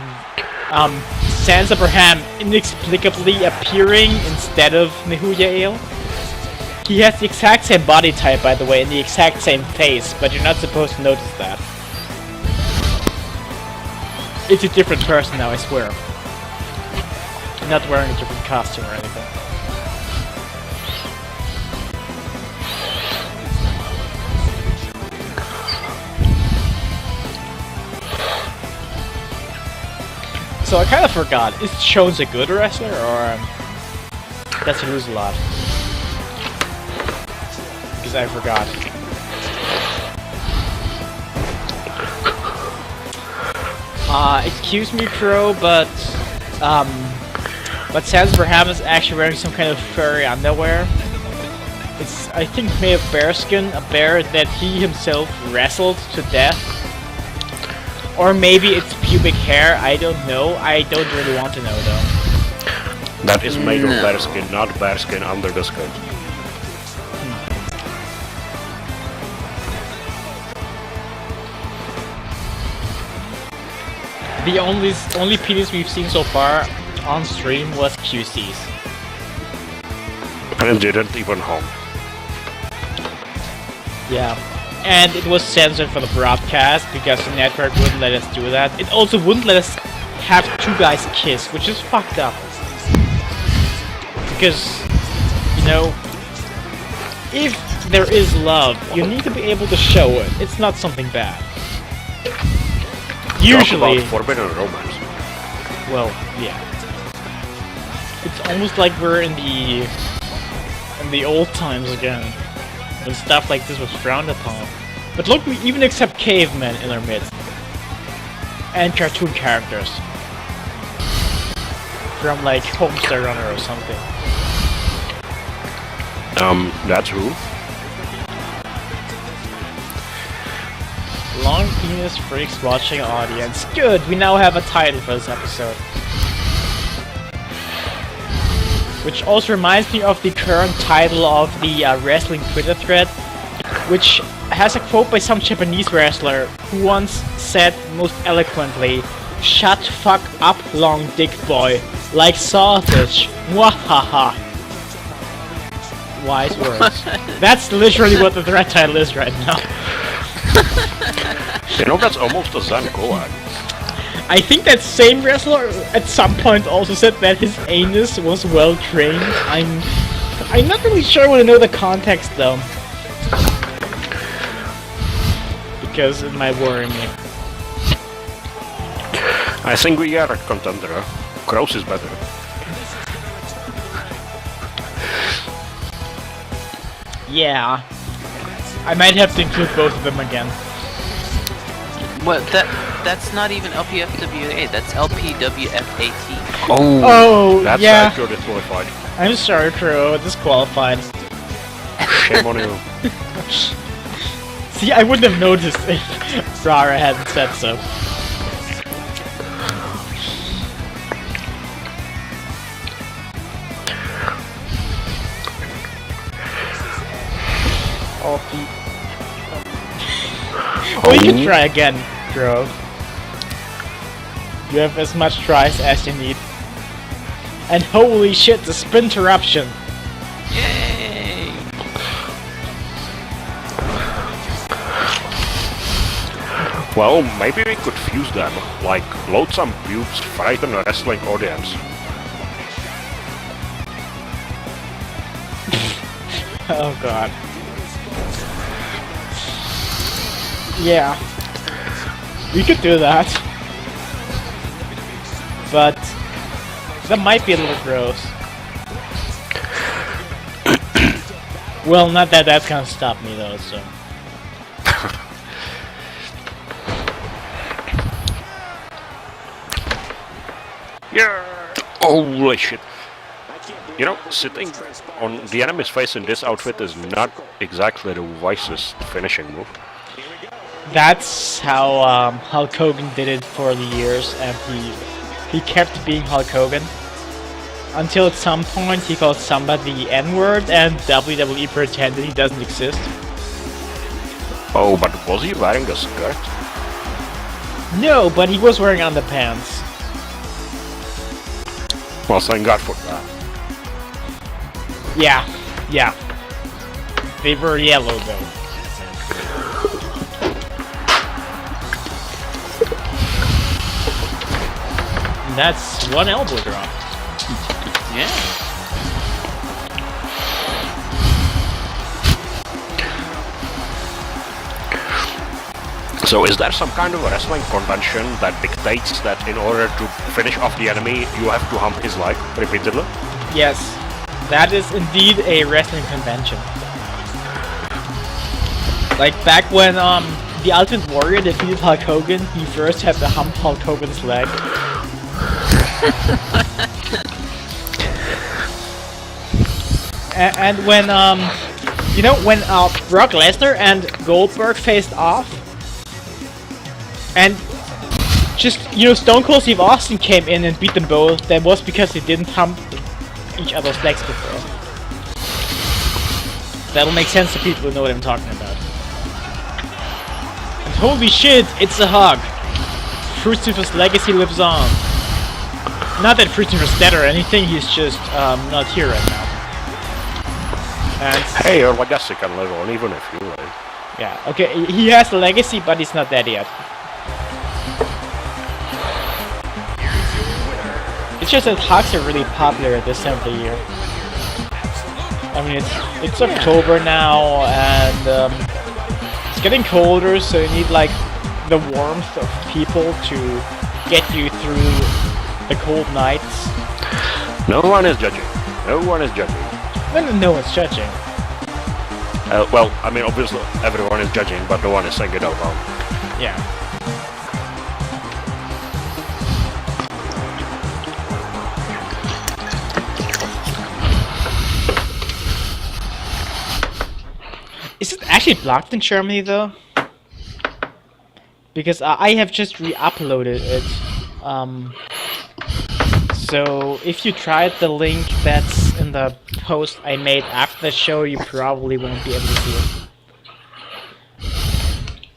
Zanzibar inexplicably appearing instead of Mihuya. He has the exact same body type, by the way, and the exact same face, but you're not supposed to notice that. It's a different person now, I swear. Not wearing a different costume or anything. So I kind of forgot, is Jones a good wrestler, or does he lose a lot? Because I forgot. Excuse me, Crow, but Zanzibar is actually wearing some kind of furry underwear. It's, I think, made of bearskin, a bear that he himself wrestled to death. Or maybe it's pubic hair, I don't know. I don't really want to know, though. That is made of bearskin, not bearskin under the skirt. The only penis we've seen so far on stream was QC's. And didn't even home. Yeah. And it was censored for the broadcast because the network wouldn't let us do that. It also wouldn't let us have two guys kiss, which is fucked up. Because, you know, if there is love, you need to be able to show it. It's not something bad. Usually, talk about forbidden romance. Well, yeah. It's almost like we're in the old times again, when stuff like this was frowned upon. But look, we even accept cavemen in our midst, and cartoon characters from like Homestar Runner or something. That's who? Long penis freaks watching audience. Good, we now have a title for this episode. Which also reminds me of the current title of the wrestling Twitter thread, which has a quote by some Japanese wrestler who once said most eloquently, "Shut fuck up, long dick boy, like sausage, mwahaha." Wise words. That's literally what the thread title is right now. You know, that's almost a Zan Gohan. I think that same wrestler at some point also said that his anus was well trained. I'm not really sure I want to know the context though. Because it might worry me. I think we are a contender. Kraus is better. Yeah. I might have to include both of them again. What? That's not even LPFWA. That's LPWFAT. Oh, that's yeah. actually disqualified. I'm sorry, Crow. Disqualified. Shame on you. See, I wouldn't have noticed if Aurora hadn't said so. Well, you can try again, Crow. You have as much tries as you need. And holy shit, the spin interruption! Yay! Well, maybe we could fuse them. Like, load some pubes, frighten a wrestling audience. Oh god. Yeah. We could do that. But that might be a little gross. Well, not that that's gonna stop me though, so. Yeah! Holy shit. You know, sitting on the enemy's face in this outfit is not exactly the wisest finishing move. That's how Hulk Hogan did it for the years, and he kept being Hulk Hogan until at some point he called somebody the N-word, and WWE pretended he doesn't exist. Oh, but was he wearing a skirt? No, but he was wearing underpants. Well, thank God for that. Yeah. They were yellow though. And that's one elbow drop. Yeah. So is there some kind of a wrestling convention that dictates that in order to finish off the enemy, you have to hump his leg repeatedly? Yes, that is indeed a wrestling convention. Like back when the Ultimate Warrior defeated Hulk Hogan, he first had to hump Hulk Hogan's leg. and when when Brock Lesnar and Goldberg faced off, and just Stone Cold Steve Austin came in and beat them both, that was because they didn't hump each other's legs before. That'll make sense to people who know what I'm talking about. And holy shit, it's a hug! Crucifer's legacy lives on. Not that Crucifer's dead or anything, he's just not here right now. And hey, your legacy can live on even if you live. yeah, okay, he has a legacy, but he's not dead yet. It's just that hugs are really popular at this time of the year. I mean, it's October now, and it's getting colder, so you need like the warmth of people to get you through the cold nights. No one is judging. No one is judging. No one's judging. Well, I mean, obviously everyone is judging, but no one is saying it out loud. Yeah. Is it actually blocked in Germany though? Because I have just re-uploaded it. So if you tried the link that's in the post I made after the show, you probably won't be able to see it.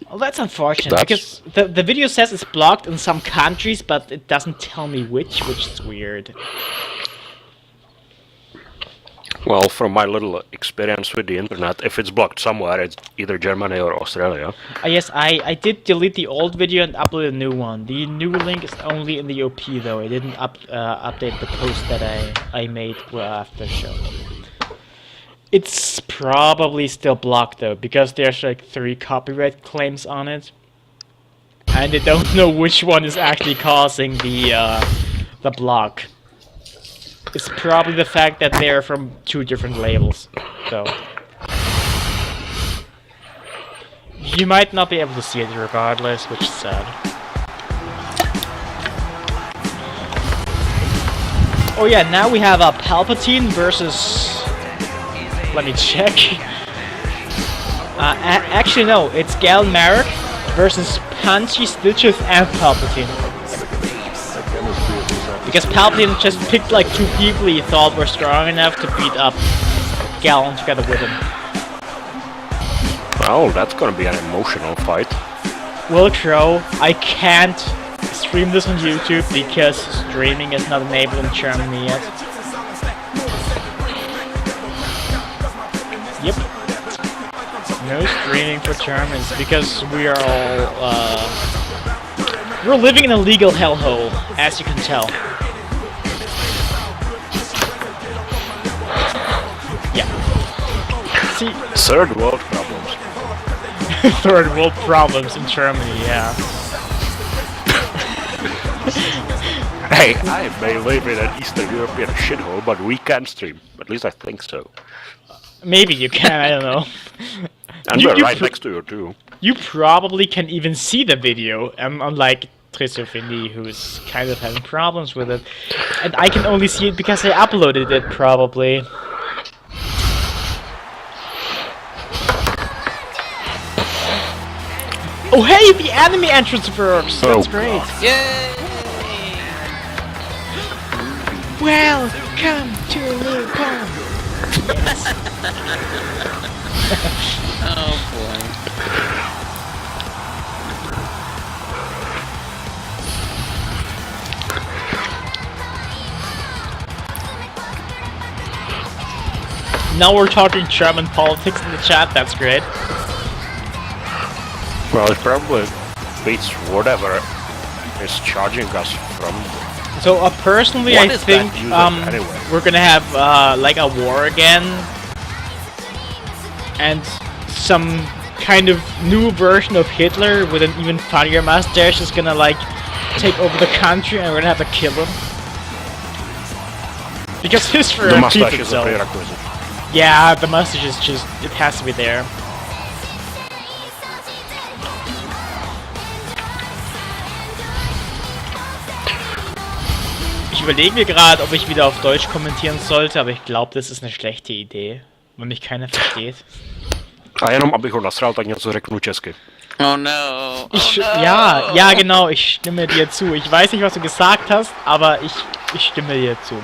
Well, that's unfortunate, because the video says it's blocked in some countries, but it doesn't tell me which is weird. Well, from my little experience with the internet, if it's blocked somewhere, it's either Germany or Australia. Yes, I did delete the old video and upload a new one. The new link is only in the OP though. I didn't update the post that I made after the show. It's probably still blocked though, because there's like 3 copyright claims on it. And they don't know which one is actually causing the block. It's probably the fact that they're from 2 different labels, so you might not be able to see it regardless, which is sad. Oh yeah, now we have a Palpatine versus... Let me check. Actually no, it's Galen Marek versus Punchy, Stichez, and Palpatine. Because Palpatine just picked like 2 people he thought were strong enough to beat up Galen together with him. Well, that's gonna be an emotional fight. Will Crow, I can't stream this on YouTube because streaming is not enabled in Germany yet. Yep. No streaming for Germans because we are all we're living in a legal hellhole, as you can tell. Yeah. See, Third world problems. third world problems in Germany, yeah. Hey, I may live in an Eastern European shithole, but we can stream. At least I think so. Maybe you can, I don't know. And we're right next to you too. You probably can even see the video, unlike Trizophenie, who's kind of having problems with it. And I can only see it because I uploaded it, probably. Oh Oh hey, the anime entrance works! That's great! Yay! Welcome to Lupin! Oh boy. Now we're talking German politics in the chat, that's great. Well, it probably beats whatever is charging us from. So personally, What I is think that music anyway? we're gonna have like a war again, and some kind of new version of Hitler with an even funnier mustache is gonna like take over the country, and we're gonna have to kill him. Because history The repeats mustache is a itself. prerequisite. Yeah, the mustache is just, it has to be there. Ich überlege mir gerade, ob ich wieder auf Deutsch kommentieren sollte, aber ich glaube, das ist eine schlechte Idee, weil mich keiner versteht. A jenom abych ho nasral, tak něco řeknu česky. Oh no. Ich, Oh no. ja, genau, ich stimme dir zu. Ich weiß nicht, was du gesagt hast, aber ich stimme dir zu.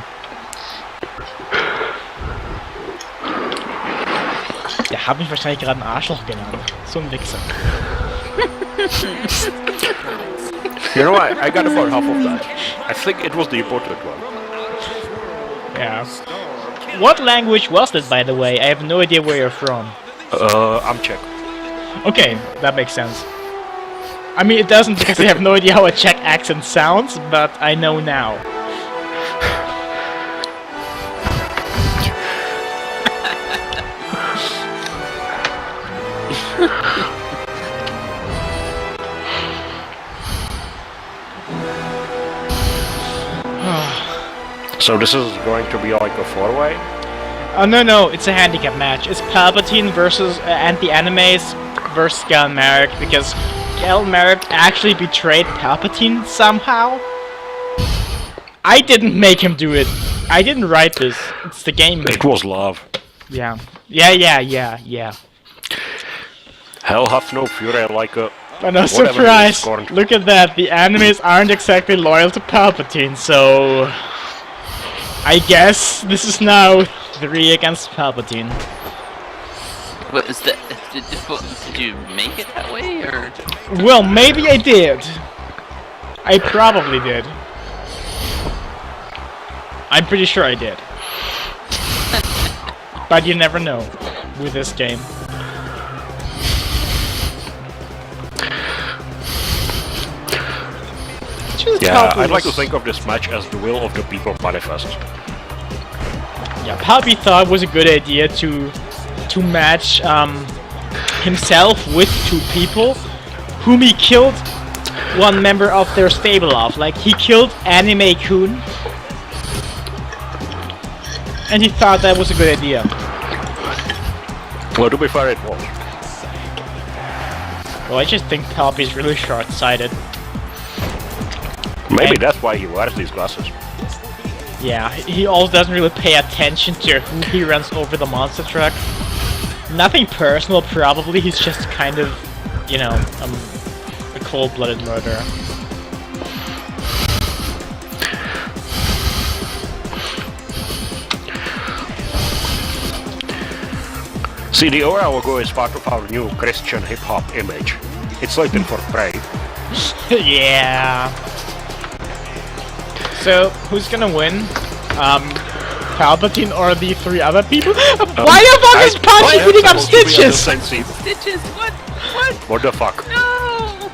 Der hat mich wahrscheinlich gerade ein Arschloch genannt. So ein Wichser. You know, I got about half of that. I think it was the important one. Yeah. What language was that, by the way? I have no idea where you're from. I'm Czech. Okay, that makes sense. I mean, it doesn't because I have no idea how a Czech accent sounds, but I know now. So this is going to be like a four-way? Oh no, it's a handicap match. It's Palpatine versus anti-animes versus Galen Marek, because Galen Marek actually betrayed Palpatine somehow. I didn't make him do it. I didn't write this. It's the game. It was love. Yeah. Hell hath no fury like a... But no whatever surprise. he scorned. Look at that. The animes aren't exactly loyal to Palpatine, so... I guess this is now 3 against Palpatine. What is that? Did you make it that way, or? Well, maybe I did. I probably did. I'm pretty sure I did. But you never know with this game. Yeah, I'd like to think of this match as the will of the people manifest. Yeah, Palpy thought it was a good idea to match himself with 2 people whom he killed one member of their stable of. Like, he killed Anime-kun, and he thought that was a good idea. Well, to be fair, it was. Well, I just think Palpy's really short-sighted. Maybe And- that's why he wears these glasses. Yeah, he also doesn't really pay attention to who he runs over the monster truck. Nothing personal, probably. He's just kind of, you know, a cold-blooded murderer. See, the oRa logo is part of our new Christian hip-hop image. It's Latin for pray. Yeah. So, who's gonna win? Palpatine or the 3 other people? Why the fuck is Punchy beating up Stichez? Stichez, what? What the fuck? No!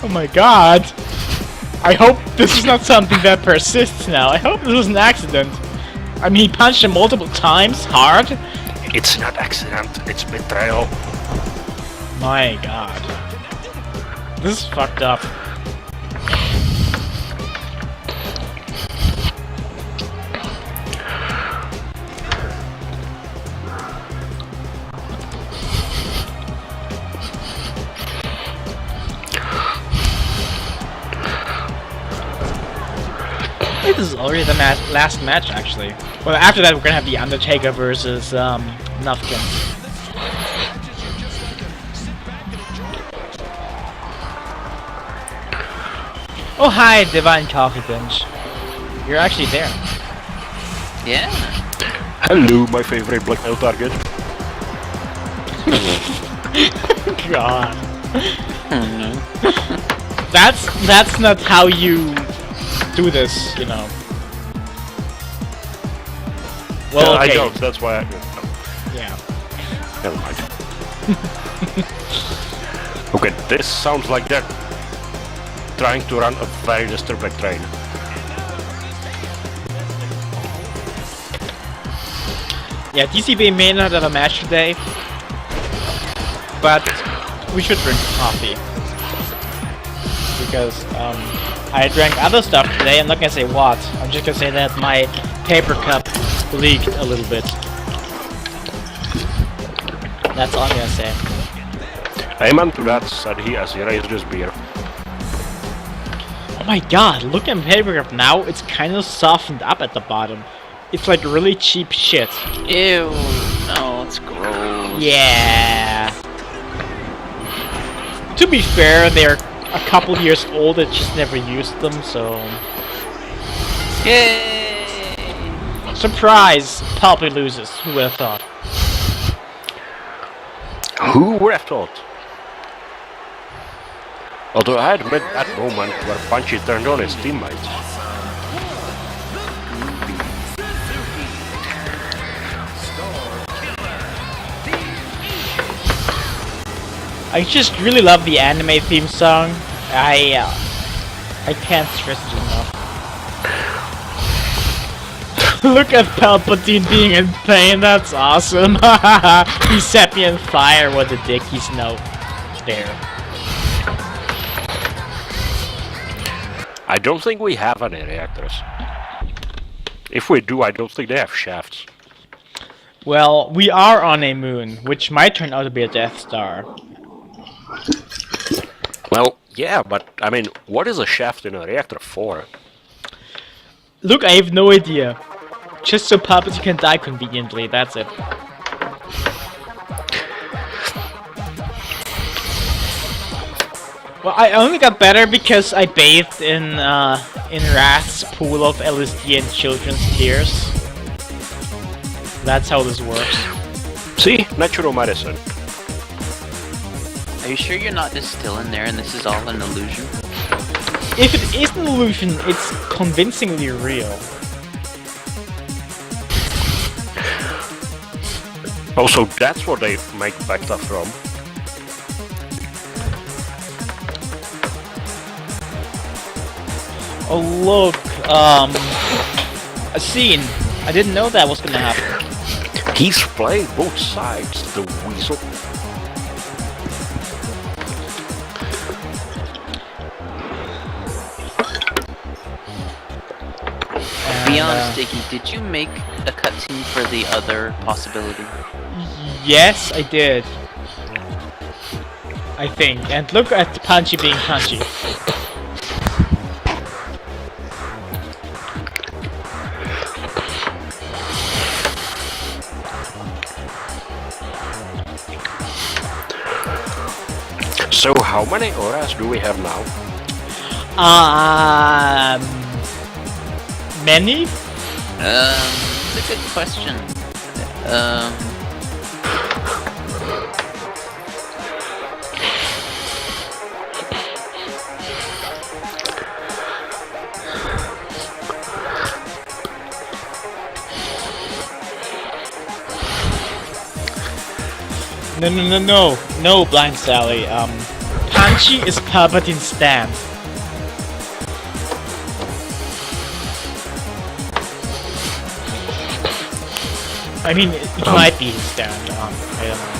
Oh my god. I hope this is not something that persists now. I hope this was an accident. I mean, he punched him multiple times, hard. It's not accident, it's betrayal. My god. This is fucked up. This is already the last match, actually. Well, after that, we're gonna have the Undertaker versus Nuffkins. Oh hi, Divine Coffee Binge. You're actually there. Yeah. Hello, my favorite blackmail target. God. Oh That's not how you do this, you know. Well, I okay. don't, that's why I... Yeah. Never mind. Okay, this sounds like they're trying to run a very disturbing train. Yeah, DCB may not have a match today, but we should drink coffee. Because, I drank other stuff today, I'm not gonna say what. I'm just gonna say that my paper cup leaked a little bit. That's all I'm gonna say. Amen to that, said he as he raised his beer. Oh my god, look at my paper cup now, it's kind of softened up at the bottom. It's like really cheap shit. Ew. No, it's gross. Yeah. To be fair, they're a couple years old, I just never used them, so... Yay! Surprise! Palpatine loses, who would have thought? Who would have thought? Although I admit that moment where Punchy turned on his teammates. I just really love the anime theme song. I can't stress it enough. Look at Palpatine being in pain, that's awesome. He set me on fire with a dick, he's no there. I don't think we have any reactors. If we do, I don't think they have shafts. Well, we are on a moon, which might turn out to be a Death Star. Well, yeah, but I mean, what is a shaft in a reactor for? Look, I have no idea. Just so Palpatine can die conveniently, that's it. Well, I only got better because I bathed in Wrath's pool of LSD and children's tears. That's how this works. See? Natural medicine. Are you sure you're not just still in there and this is all an illusion? If it is an illusion, it's convincingly real. Also, that's where they make Bacta from. Oh look, a scene. I didn't know that was gonna happen. He's playing both sides, the weasel. Beyond Sticky, did you make a cutscene for the other possibility? Yes, I did. I think. And look at Punchy being punchy. So how many oRas do we have now? Many? It's a good question. No, Blind Sally. Punchy is Palpatine's stand. I mean, it might be his stand. I don't know.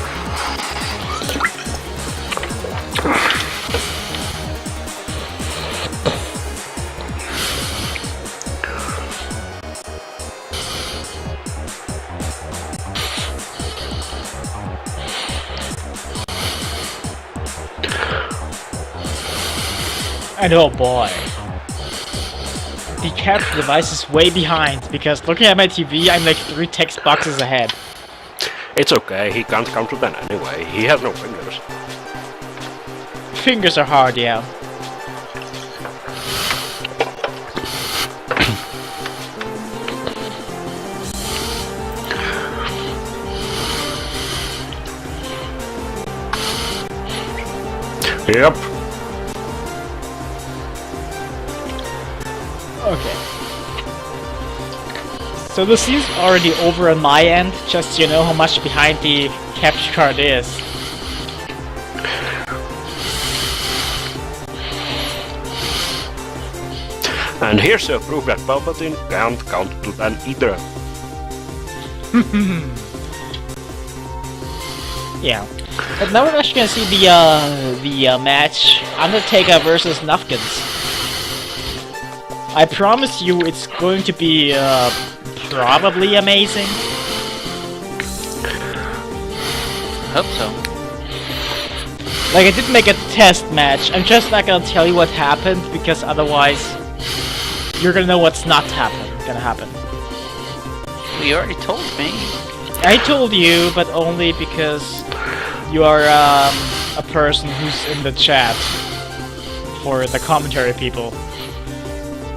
And oh boy. The capture device is way behind, because looking at my TV, I'm like 3 text boxes ahead. It's okay, he can't count to 10 anyway. He has no fingers. Fingers are hard, yeah. Yep. Okay. So the scene's already over on my end, just so you know how much behind the capture card is. And here's a proof that Palpatine can't count to 10 either. Yeah. But now we're actually gonna see the match Undertaker versus Nuffkins. I promise you it's going to be probably amazing. Hope so. Like, I did make a test match. I'm just not gonna tell you what happened because otherwise you're gonna know what's not gonna happen. Well, you already told me. I told you, but only because you are a person who's in the chat for the commentary people.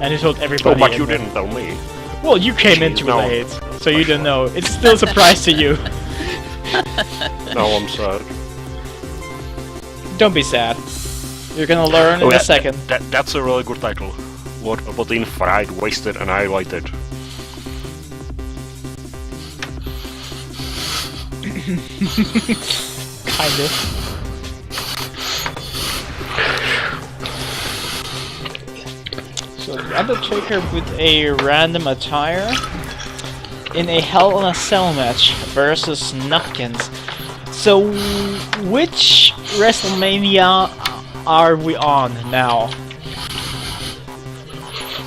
And you told everybody. Oh, but you didn't tell me. Well, you came in too late, so you didn't know. It's still a surprise to you. No, I'm sad. Don't be sad. You're gonna learn in a second. That's a really good title. What Palpatine fried, wasted, and highlighted. Kind of. So the Undertaker with a random attire in a Hell in a Cell match versus Nuffkins. So which WrestleMania are we on now?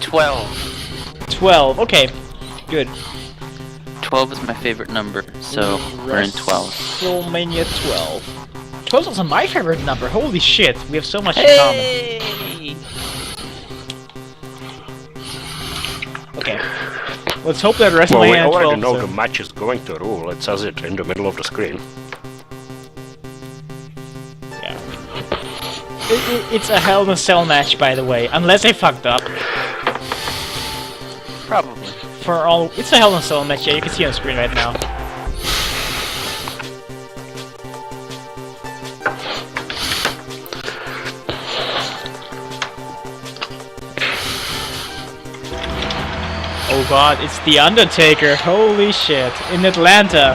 12. 12. Okay, good. 12 is my favorite number, so we're in 12. WrestleMania 12. 12 is also my favorite number. Holy shit, we have so much in Hey! common. Okay. Let's hope that WrestleMania Well, we already 12 know is the match is going to rule. It says it in the middle of the screen. Yeah. It's a Hell in a Cell match, by the way, unless I fucked up. Probably. For all, it's a Hell in a Cell match. Yeah, you can see on the screen right now. Oh god, it's the Undertaker. Holy shit, in Atlanta.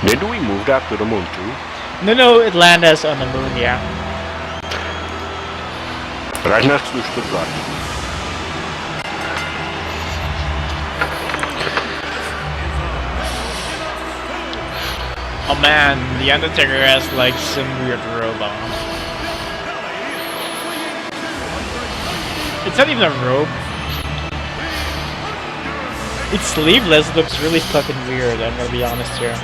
Did we move that to the moon too? No, Atlanta's on the moon, yeah. Right next to Stuttgart. Oh man, the Undertaker has like some weird robe on. It's not even a robe. It's sleeveless, looks really fucking weird, I'm gonna be honest here.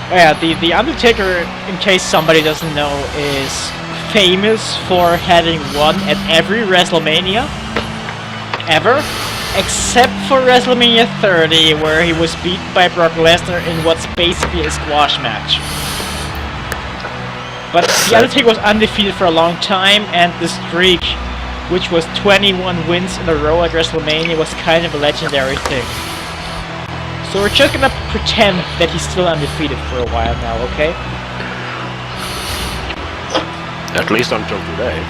Oh yeah, the Undertaker, in case somebody doesn't know, is famous for having won at every WrestleMania ever, except for WrestleMania 30, where he was beaten by Brock Lesnar in what's basically a squash match. But the Undertaker was undefeated for a long time, and the streak, which was 21 wins in a row at WrestleMania, was kind of a legendary thing. So we're just gonna pretend that he's still undefeated for a while now, okay? At least until today.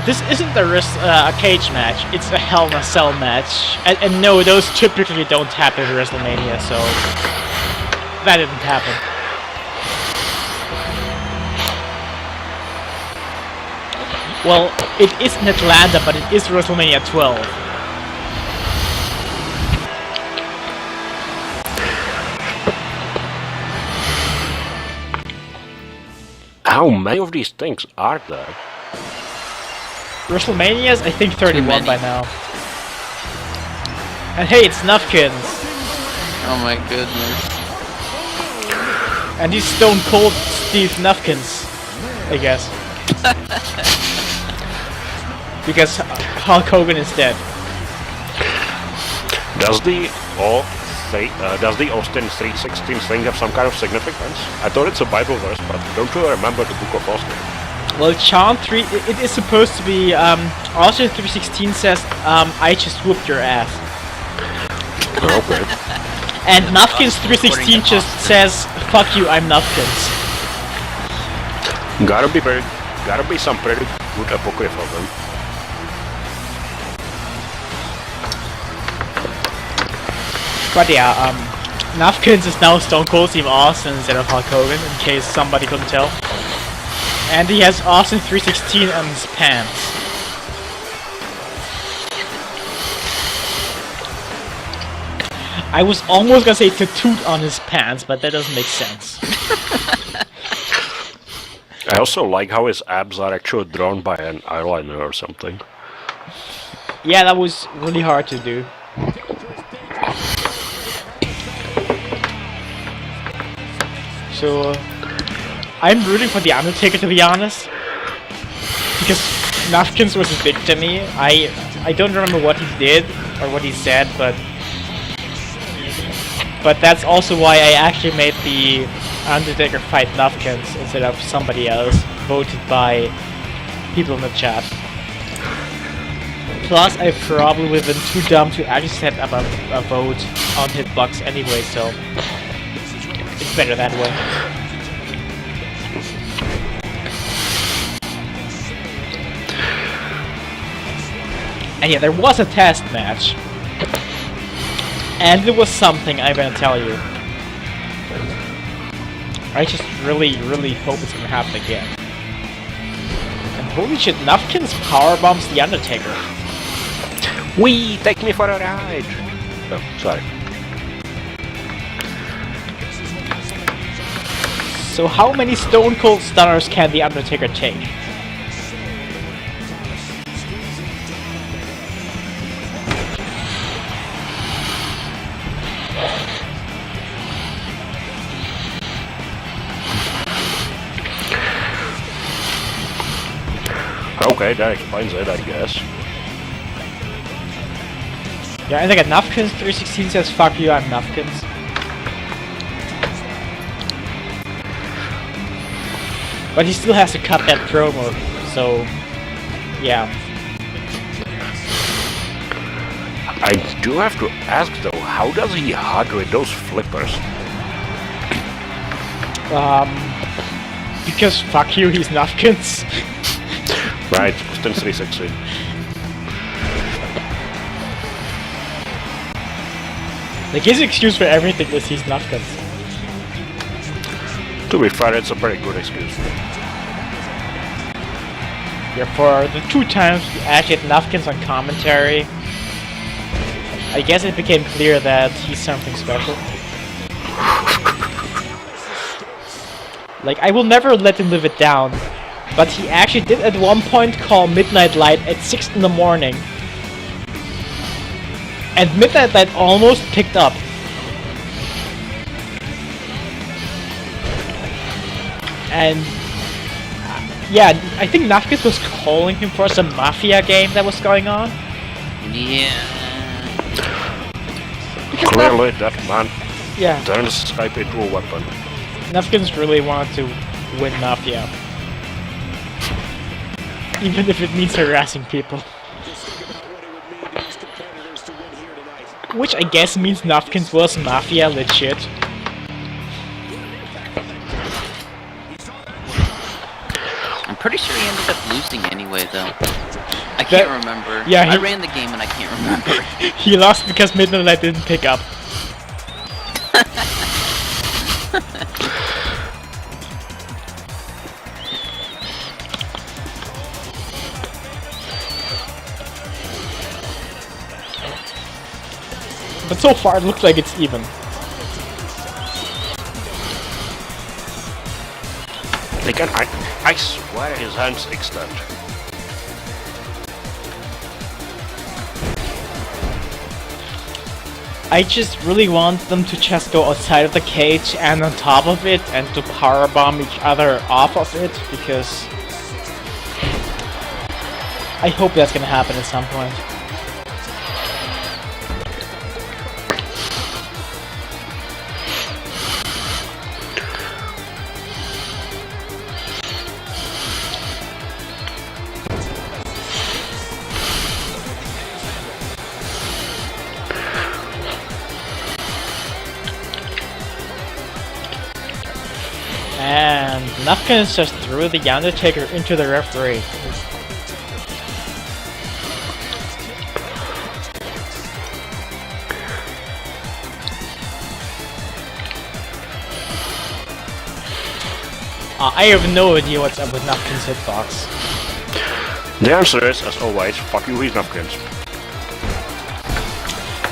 This isn't a cage match, it's a Hell in a Cell match. And no, those typically don't happen at WrestleMania, so that didn't happen. Well, it is in Atlanta, but it is WrestleMania 12. How many of these things are there? WrestleMania's, I think 31 by now. And hey, it's Nuffkins! Oh my goodness. And he's Stone Cold Steve Nuffkins, I guess. Because Hulk Hogan is dead. Does the Austin 3:16 thing have some kind of significance? I thought it's a Bible verse, but I don't really remember the Book of Austin. Well, Chant 3, it is supposed to be, also 316 says, I just whooped your ass. Okay. And Nuffkins 316 just says, fuck you, I'm Nuffkins. Gotta be some pretty good apocryphal then. But yeah, Nuffkins is now Stone Cold Steve Austin instead of Hulk Hogan, in case somebody couldn't tell. And he has Austin 316 on his pants. I was almost gonna say tattooed on his pants, but that doesn't make sense. I also like how his abs are actually drawn by an eyeliner or something. Yeah, that was really hard to do. So, I'm rooting for the Undertaker, to be honest, because Nuffkins was a dick to me. I don't remember what he did or what he said, but that's also why I actually made the Undertaker fight Nuffkins instead of somebody else, voted by people in the chat. Plus, I probably would have been too dumb to actually set up a vote on Hitbox anyway, so it's better that way. And yeah, there was a test match. And it was something I'm gonna tell you. I just really, really hope it's gonna happen again. And holy shit, Nuffkins powerbombs the Undertaker. Wee! Take me for a ride! Oh, sorry. So how many Stone Cold Stunners can the Undertaker take? Okay, that explains it, I guess. Yeah, and like Nuffkins 316 says, fuck you, I'm Nuffkins. But he still has to cut that promo, so yeah. I do have to ask though, how does he hug with those flippers? Because fuck you, he's Nuffkins. Right, Austin 316. Like his excuse for everything is he's Nuffkins. To be fair, it's a pretty good excuse. Yeah, for the 2 times we actually had Nuffkins on commentary, I guess it became clear that he's something special. Like, I will never let him live it down, but he actually did at one point call Midnight Light at 6 in the morning. And Midnight Light almost picked up. And yeah, I think Nuffkins was calling him for some Mafia game that was going on. Yeah. Because Clearly, that man turns Skype into a weapon. Nuffkins really wanted to win Mafia. Even if it means harassing people. Which I guess means Nuffkins was Mafia legit. I'm pretty sure he ended up losing anyway, though. I can't remember. Yeah, I ran the game and I can't remember. He lost because Midnight Light didn't pick up. But so far it looks like it's even. Again, I swear his hands extend. I just really want them to just go outside of the cage and on top of it and to powerbomb each other off of it, because I hope that's gonna happen at some point. And Nuffkins just threw the Undertaker into the referee. I have no idea what's up with Nuffkins' hitbox. The answer is, as always, fuck you, he's Nuffkins.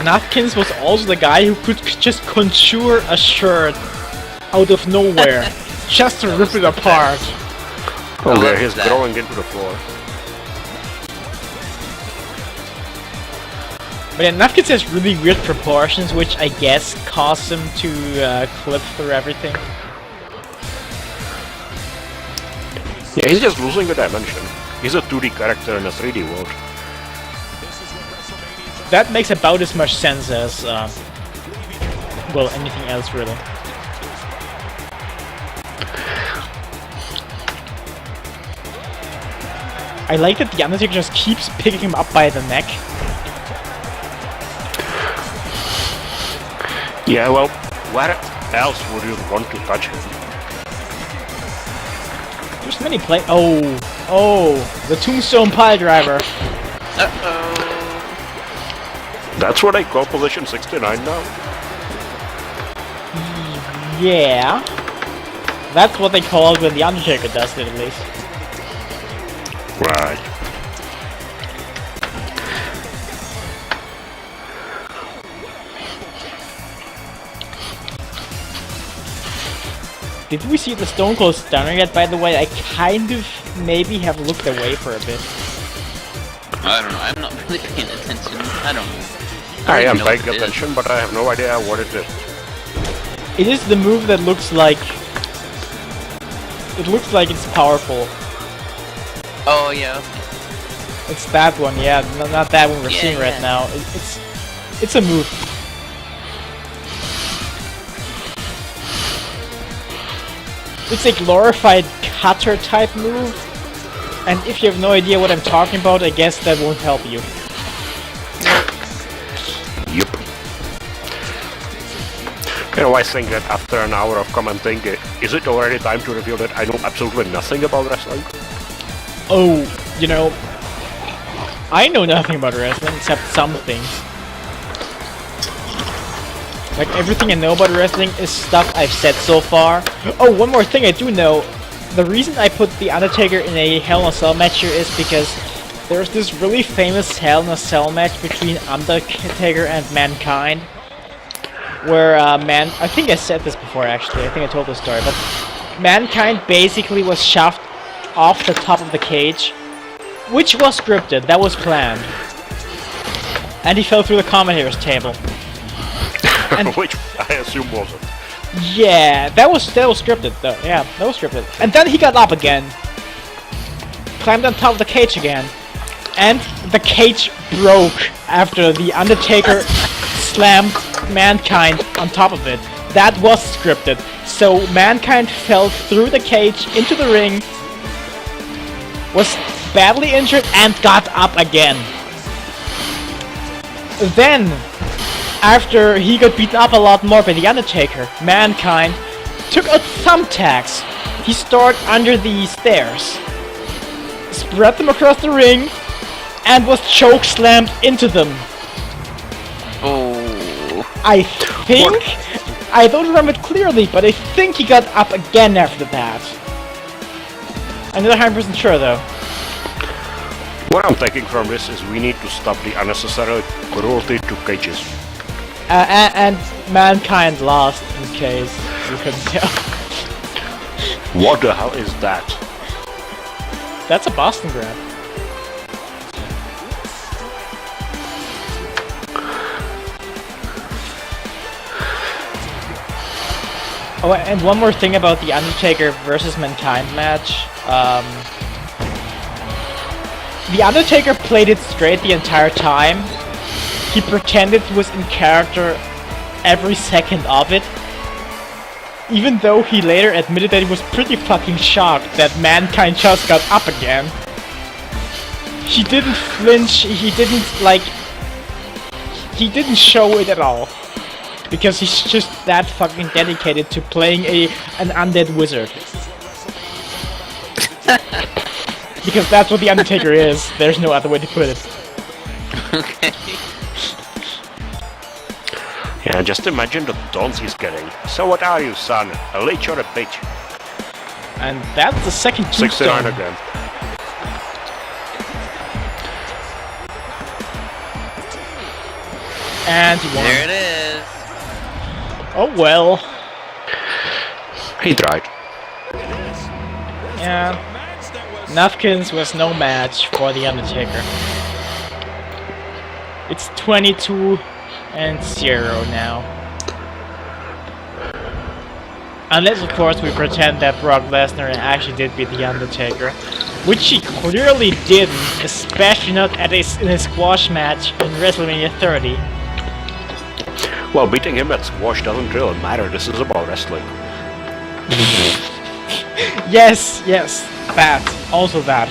Nuffkins was also the guy who could just conjure a shirt out of nowhere, just to rip it apart. Oh, there he's growing into the floor. But yeah, Nuffkins has really weird proportions, which I guess cause him to clip through everything. Yeah, he's just losing a dimension. He's a 2D character in a 3D world. That makes about as much sense as, well, anything else really. I like that the Undertaker just keeps picking him up by the neck. Yeah, well, where else would you want to touch him? There's many Oh, the Tombstone Pile Driver. Uh-oh. That's what I call position 69 now? Yeah. That's what they call it when the Undertaker does it, at least. Right. Did we see the Stone Cold Stunner yet, by the way? I kind of maybe have looked away for a bit. I don't know, I'm not really paying attention. I don't know. I am know paying what it attention, but I have no idea what it is. It is the move that looks like... It looks like it's powerful. Oh, yeah. It's that one, yeah. Not that one we're Yeah, seeing right yeah. now. It's a move. It's a glorified cutter type move. And if you have no idea what I'm talking about, I guess that won't help you. Yup. You know, I think that after an hour of commenting, is it already time to reveal that I know absolutely nothing about wrestling? Oh, you know, I know nothing about wrestling except some things. Like, everything I know about wrestling is stuff I've said so far. Oh, one more thing I do know. The reason I put the Undertaker in a Hell in a Cell match here is because there's this really famous Hell in a Cell match between Undertaker and Mankind. Where, I think I said this before actually, I think I told this story, but Mankind basically was shoved off the top of the cage, which was scripted, that was planned. And he fell through the commentator's table. And which I assume wasn't. yeah, that was scripted though. Yeah, that was scripted. And then he got up again, climbed on top of the cage again, and the cage broke after the Undertaker slammed Mankind on top of it. That was scripted. So Mankind fell through the cage into the ring, was badly injured, and got up again. Then, after he got beaten up a lot more by the Undertaker, Mankind took out thumbtacks he stored under the stairs, spread them across the ring, and was choke slammed into them. Oh. I think, I don't remember it clearly, but I think he got up again after that. I'm not 100% sure though. What I'm taking from this is we need to stop the unnecessary cruelty to cages. And Mankind lost, in case you couldn't tell. What the hell is that? That's a Boston grab. Oh, and one more thing about the Undertaker versus Mankind match. The Undertaker played it straight the entire time. He pretended he was in character every second of it. Even though he later admitted that he was pretty fucking shocked that Mankind just got up again. He didn't flinch, he didn't show it at all. Because he's just that fucking dedicated to playing an undead wizard. Because that's what the Undertaker is. There's no other way to put it. Okay. Yeah, just imagine the taunts he's getting. So what are you, son? A leech or a bitch? And that's the second 69 tombstone. again. And he won. There it is. Oh well. He tried. Yeah. Nuffkins was no match for the Undertaker. It's 22-0 now. Unless, of course, we pretend that Brock Lesnar actually did beat the Undertaker, which he clearly didn't, especially not in his squash match in WrestleMania 30. Well, beating him at squash doesn't really matter. This is about wrestling. Yes, that. Also that.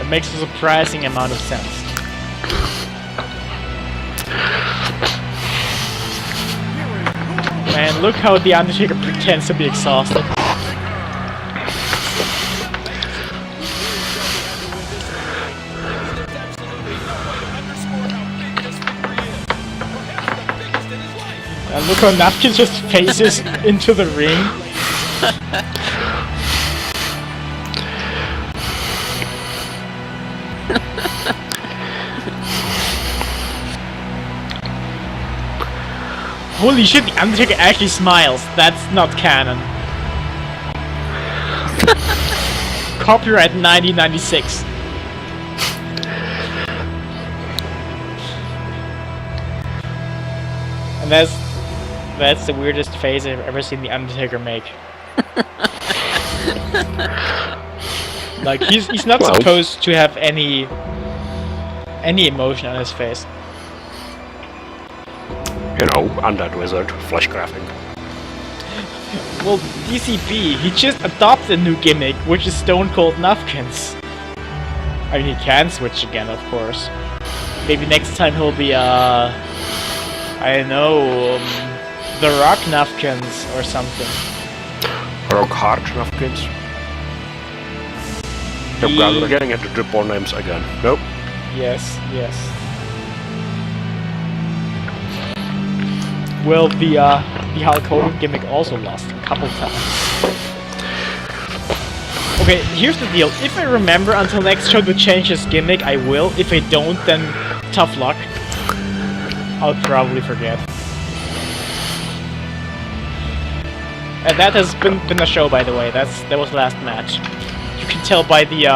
It makes a surprising amount of sense. Man, look how the Undertaker pretends to be exhausted. And look how Nuffkins just faces into the ring. Holy shit, the Undertaker actually smiles. That's not canon. Copyright 1996. And that's the weirdest face I've ever seen the Undertaker make. Like he's not supposed to have any emotion on his face. You know, undead wizard, flesh crafting. Well, DCP, he just adopted a new gimmick, which is Stone Cold Nuffkins. I mean, he can switch again, of course. Maybe next time he'll be, I don't know, The Rock Nuffkins or something. Rock Hard Nuffkins. Nope, we're getting into triple names again. Nope. Yes. Well, the Hulk Hogan gimmick also lost a couple times. Okay, here's the deal. If I remember until next show to change his gimmick, I will. If I don't, then tough luck. I'll probably forget. And that has been the show, by the way. That was the last match. You can tell by the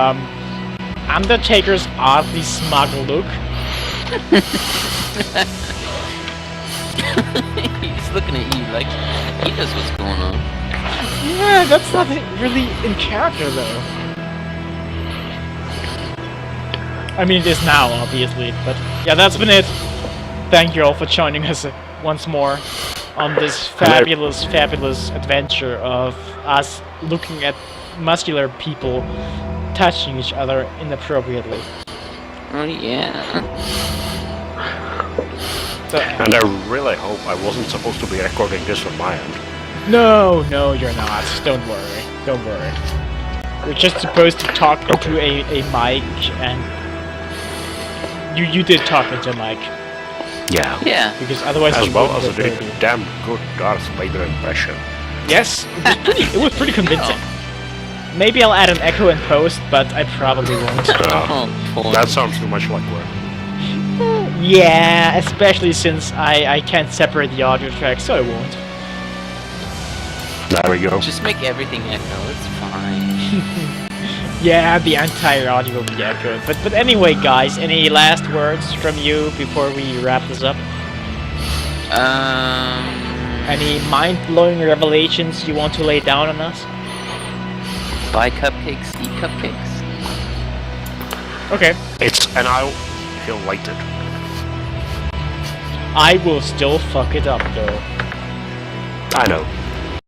Undertaker's oddly smug look. He's looking at you like he knows what's going on. Yeah, that's not really in character though. I mean, it is now, obviously, but yeah, that's been it. Thank you all for joining us once more on this fabulous adventure of us looking at muscular people touching each other inappropriately. Oh yeah. So, and I really hope I wasn't supposed to be recording this from my end. No, you're not. Don't worry. You're just supposed to talk into a mic, and you did talk into a mic. Yeah. Because otherwise, as you well as wouldn't a have heard you. damn good Darth Vader impression. Yes, it was pretty convincing. Maybe I'll add an echo in post, but I probably won't. That sounds too much like work. Yeah, especially since I can't separate the audio tracks, so I won't. There we go. Just make everything echo, it's fine. Yeah, the entire audio will be echoed. But anyway, guys, any last words from you before we wrap this up? Any mind-blowing revelations you want to lay down on us? Buy cupcakes, eat cupcakes. Okay. And he'll light it. I will still fuck it up, though. I know.